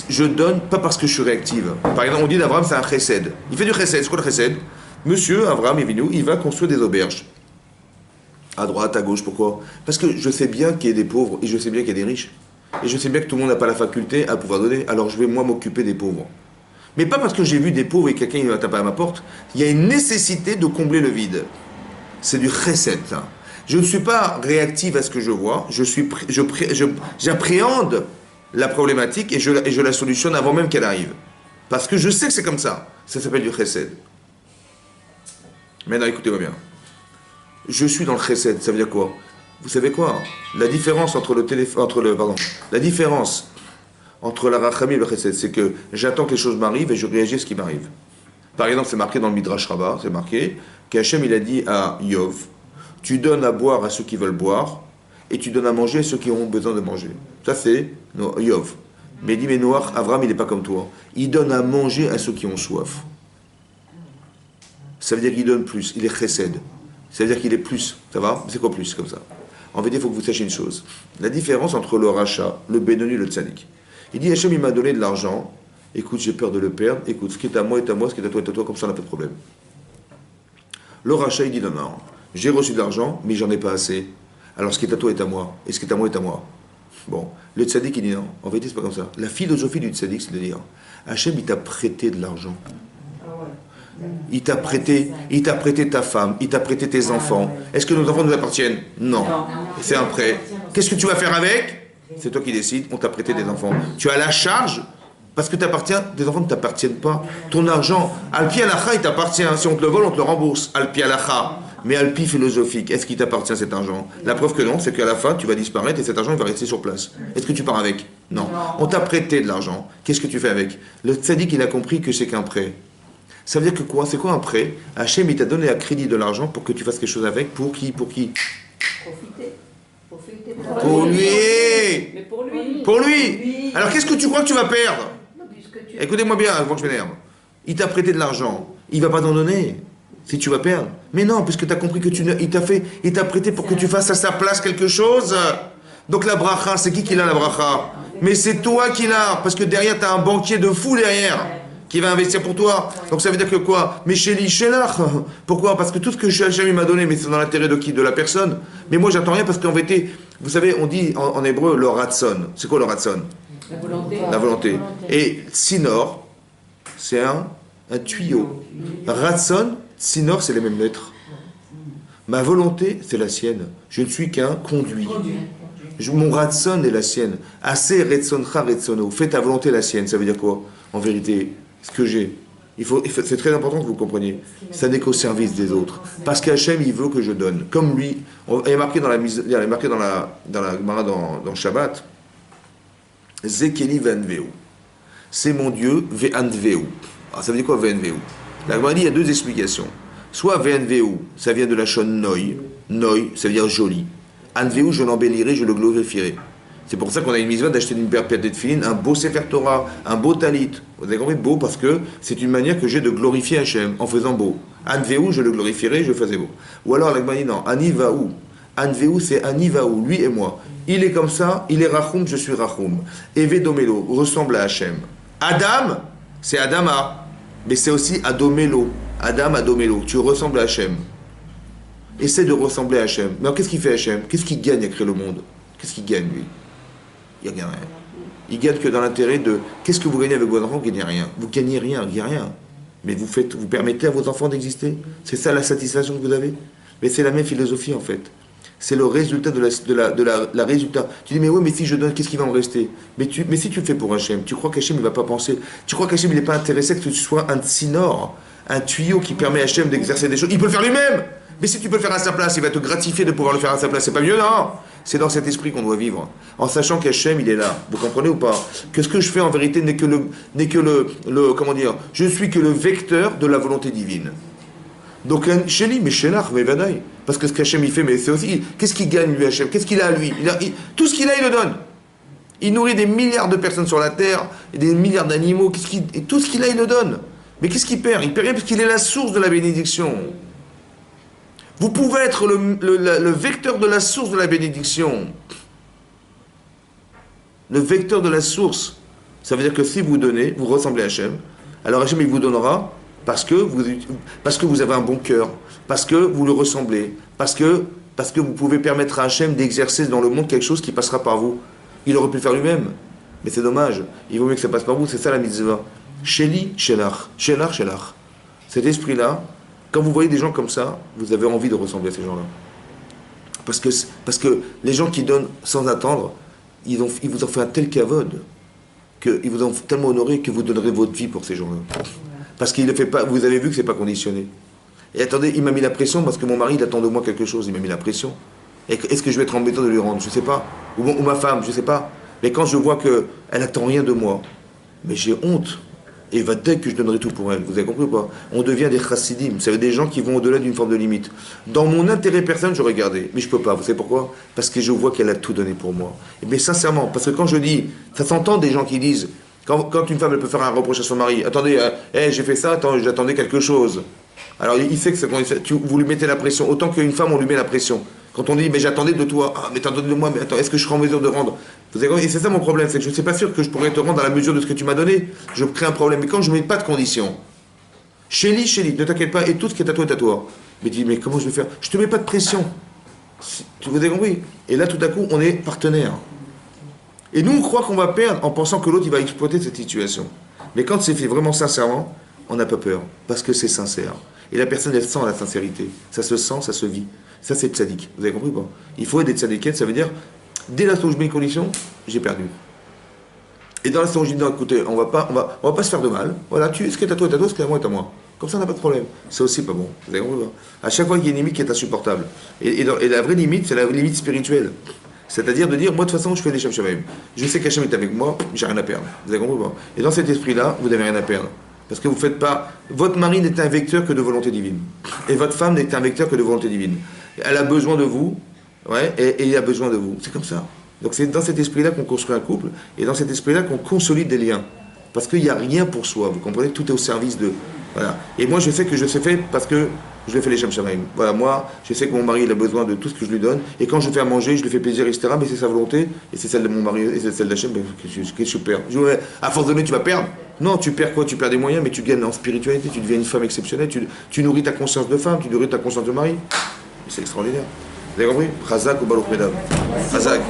je donne pas parce que je suis réactive. Par exemple, on dit d'Abraham, c'est un chesed. Il fait du chesed. C'est quoi le chesed? Monsieur Abraham Evinu, il va construire des auberges. À droite, à gauche, pourquoi? Parce que je sais bien qu'il y a des pauvres et je sais bien qu'il y a des riches. Et je sais bien que tout le monde n'a pas la faculté à pouvoir donner. Alors je vais moi m'occuper des pauvres. Mais pas parce que j'ai vu des pauvres et quelqu'un va taper à ma porte. Il y a une nécessité de combler le vide. C'est du chesed, ça. Je ne suis pas réactive à ce que je vois. J'appréhende la problématique et je la solutionne avant même qu'elle arrive. Parce que je sais que c'est comme ça. Ça s'appelle du chesed. Maintenant, écoutez-moi bien. Je suis dans le chesed, ça veut dire quoi? Vous savez quoi? La différence entre la différence entre la rachamim et le chesed, c'est que j'attends que les choses m'arrivent et je réagis à ce qui m'arrive. Par exemple, c'est marqué dans le Midrash Rabbah, c'est marqué qu'Hachem il a dit à Yov, tu donnes à boire à ceux qui veulent boire et tu donnes à manger à ceux qui ont besoin de manger. Ça c'est Yov. Mais il dit, mais Noach, Abraham il n'est pas comme toi. Il donne à manger à ceux qui ont soif. Ça veut dire qu'il donne plus, il est chesed. Ça veut dire qu'il est plus, ça va? C'est quoi plus comme ça? En vérité, il faut que vous sachiez une chose. La différence entre le rachat, le bénoni et le tzaddik. Il dit, Hachem, il m'a donné de l'argent. Écoute, j'ai peur de le perdre. Écoute, ce qui est à moi est à moi, ce qui est à toi est à toi, comme ça on n'a pas de problème. Le rachat, il dit, non, non, j'ai reçu de l'argent, mais j'en ai pas assez. Alors ce qui est à toi est à moi, et ce qui est à moi est à moi. Bon, le tzaddik, il dit non. En vérité, c'est pas comme ça. La philosophie du tzaddik, c'est de dire, Hachem, il t'a prêté de l'argent. Il t'a prêté ta femme, il t'a prêté tes enfants. Est-ce que nos enfants nous appartiennent? Non. C'est un prêt. Qu'est-ce que tu vas faire avec? C'est toi qui décides, on t'a prêté des enfants. Tu as la charge, parce que tes enfants ne t'appartiennent pas. Ton argent, Alpi Alacha, il t'appartient. Si on te le vole, on te le rembourse. Alpi Alacha. Mais Alpi philosophique, est-ce qu'il t'appartient cet argent? La preuve que non, c'est qu'à la fin, tu vas disparaître et cet argent, il va rester sur place. Est-ce que tu pars avec? Non. On t'a prêté de l'argent. Qu'est-ce que tu fais avec? Le tzaddik, il a compris que c'est qu'un prêt. Ça veut dire que quoi? C'est quoi un prêt? Hachem, il t'a donné à crédit de l'argent pour que tu fasses quelque chose avec. Pour qui? Profiter. Pour lui. Mais pour lui. Pour lui. Alors qu'est-ce que tu crois que tu vas perdre? Écoutez-moi bien avant que je m'énerve. il t'a prêté de l'argent, il va pas t'en donner si tu vas perdre. Mais non, puisque tu as compris que il t'a prêté pour que tu fasses à sa place quelque chose. Donc la bracha, c'est qui l'a la bracha? Mais c'est toi qui l'as, parce que derrière, tu as un banquier de fou derrière, qui va investir pour toi. Donc ça veut dire que quoi? Mais chez Shelach. Pourquoi? Parce que tout ce que Hachem m'a donné, mais c'est dans l'intérêt de qui? De la personne. Mais moi, j'attends rien, parce qu'en vérité, vous savez, on dit en hébreu, le ratson. C'est quoi le ratson? La volonté. La volonté. Et Sinor, c'est un tuyau. Ratson, Sinor, c'est les mêmes lettres. Ma volonté, c'est la sienne. Je ne suis qu'un conduit. Mon ratson est la sienne. Assez retsoncha retsono. Fais ta volonté la sienne. Ça veut dire quoi? En vérité, ce que j'ai. C'est très important que vous compreniez. Ça n'est qu'au service des autres. Parce qu'Hachem, il veut que je donne. Comme lui, il est marqué dans la Gemara dans Shabbat. Zekeli Venveu. C'est mon Dieu, Venveu. Alors ça veut dire quoi Venveu? La Gemara dit il y a deux explications. Soit Venveu, ça vient de la shon Noi. Noi, ça veut dire joli. Anveu, je l'embellirai, je le glorifierai. C'est pour ça qu'on a une mitzvah d'acheter une paire de filines, un beau Sefer Torah, un beau talit. Vous avez compris? Beau parce que c'est une manière que j'ai de glorifier Hachem en faisant beau. Anveu, je le glorifierai, je faisais beau. Ou alors la Gemara dit non, Anivaou. Anveu, c'est Anivaou, lui et moi. Il est comme ça, il est Rachum, je suis Rachum. Eve Domelo, ressemble à Hachem. Adam, c'est Adama, mais c'est aussi Adomelo. Adam, Adomelo, tu ressembles à Hachem. Essaie de ressembler à Hachem. Mais alors qu'est-ce qu'il fait Hachem? Qu'est-ce qu'il gagne à créer le monde? Qu'est-ce qu'il gagne lui? Il ne gagne rien. Il gagne que dans l'intérêt de... Qu'est-ce que vous gagnez avec vos enfants? Vous ne gagnez rien. Vous ne gagnez rien, il n'y a rien. Mais vous permettez à vos enfants d'exister. C'est ça la satisfaction que vous avez. Mais c'est la même philosophie en fait. C'est le résultat de la résultat. Tu dis mais oui mais si je donne, qu'est-ce qui va en rester? Mais si tu le fais pour Hachem, tu crois qu'Hachem ne va pas penser? Tu crois qu'Hachem n'est pas intéressé que tu sois un tsinor, un tuyau qui permet à Hachem d'exercer des choses? Il peut le faire lui-même. Mais si tu peux le faire à sa place, il va te gratifier de pouvoir le faire à sa place. C'est pas mieux, non? C'est dans cet esprit qu'on doit vivre. En sachant qu'Hachem, il est là. Vous comprenez ou pas? Que ce que je fais en vérité n'est que comment dire? Je suis que le vecteur de la volonté divine. Donc, chez lui, mais chez l'art, mais vadaï. Parce que ce qu'Hachem il fait, mais c'est aussi. Qu'est-ce qu'il gagne lui, Hachem? Qu'est-ce qu'il a à lui? Tout ce qu'il a, il le donne. Il nourrit des milliards de personnes sur la terre, et des milliards d'animaux. Et tout ce qu'il a, il le donne. Mais qu'est-ce qu'il perd? Il perd rien parce qu'il est la source de la bénédiction. Vous pouvez être le vecteur de la source de la bénédiction. Le vecteur de la source. Ça veut dire que si vous donnez, vous ressemblez à Hachem. Alors Hachem, il vous donnera parce que vous avez un bon cœur, parce que vous le ressemblez, parce que vous pouvez permettre à Hachem d'exercer dans le monde quelque chose qui passera par vous. Il aurait pu le faire lui-même. Mais c'est dommage. Il vaut mieux que ça passe par vous. C'est ça la mitzvah. Sheli, Shelach. Shelach, Shelach. Cet esprit-là, quand vous voyez des gens comme ça, vous avez envie de ressembler à ces gens-là. Parce que les gens qui donnent sans attendre, ils vous ont fait un tel kavod, qu'ils vous ont tellement honoré que vous donnerez votre vie pour ces gens-là. Parce qu'il ne fait pas, vous avez vu que ce n'est pas conditionné. Et attendez, il m'a mis la pression parce que mon mari, il attend de moi quelque chose, il m'a mis la pression. Est-ce que je vais être embêtant de lui rendre? Je ne sais pas. Ou ma femme, je ne sais pas. Mais quand je vois qu'elle n'attend rien de moi, mais j'ai honte. Et il va dès que je donnerai tout pour elle. Vous avez compris ou pas? On devient des chassidim. C'est des gens qui vont au-delà d'une forme de limite. Dans mon intérêt personnel, j'aurais gardé. Mais je ne peux pas. Vous savez pourquoi? Parce que je vois qu'elle a tout donné pour moi. Mais sincèrement, parce que quand je dis, ça s'entend des gens qui disent, quand une femme elle peut faire un reproche à son mari, attendez, j'ai fait ça, j'attendais quelque chose. Alors il sait que vous lui mettez la pression. Autant qu'une femme, on lui met la pression. Quand on dit, mais j'attendais de toi, mais t'attendais de moi, mais attends, est-ce que je serai en mesure de rendre? Et c'est ça mon problème, c'est que je ne suis pas sûr que je pourrais te rendre à la mesure de ce que tu m'as donné. Je crée un problème. Mais quand je ne mets pas de conditions, Chélie, ne t'inquiète pas, et tout ce qui est à toi est à toi. Mais dis, mais comment je vais faire? Je ne te mets pas de pression. Tu vous avez compris? Et là, tout à coup, on est partenaires. Et nous, on croit qu'on va perdre en pensant que l'autre, il va exploiter cette situation. Mais quand c'est fait vraiment sincèrement, on n'a pas peur, parce que c'est sincère. Et la personne, elle sent la sincérité. Ça se sent, ça se vit. Ça, c'est tzadik. Vous avez compris ou pas? Il faut être tzadikette, ça veut dire, dès l'instant où je mets une condition, j'ai perdu. Et dans l'instant où je dis, non, écoutez, on va pas se faire de mal. Voilà, ce qui est à toi est à toi, ce qui est à moi est à moi. Comme ça, on n'a pas de problème. C'est aussi pas bon. Vous avez compris ou pas? À chaque fois qu'il y a une limite qui est insupportable. Et la vraie limite, c'est la limite spirituelle. C'est-à-dire de dire, moi, de toute façon, je fais des Shem Shamaim. Je sais qu'Hachem est avec moi, j'ai rien à perdre. Vous avez compris ou pas? Et dans cet esprit-là, vous n'avez rien à perdre. Parce que vous ne faites pas... Votre mari n'est un vecteur que de volonté divine. Et votre femme n'est un vecteur que de volonté divine. Elle a besoin de vous, ouais, et il a besoin de vous. C'est comme ça. Donc c'est dans cet esprit-là qu'on construit un couple, et dans cet esprit-là qu'on consolide des liens. Parce qu'il n'y a rien pour soi, vous comprenez? Tout est au service de... Voilà. Et moi, je sais que je sais faire parce que je le fais les Shem Shamaim. Voilà, moi, je sais que mon mari, il a besoin de tout ce que je lui donne. Et quand je fais à manger, je lui fais plaisir, etc. Mais c'est sa volonté, et c'est celle de mon mari, et c'est celle d'Hachem, qu'est-ce que je perds? À force de donner, tu vas perdre? Non, tu perds quoi? Tu perds des moyens, mais tu gagnes en spiritualité, tu deviens une femme exceptionnelle, tu nourris ta conscience de femme, tu nourris ta conscience de mari. C'est extraordinaire. Vous avez compris? Chazak ou Baruch Medav? Chazak.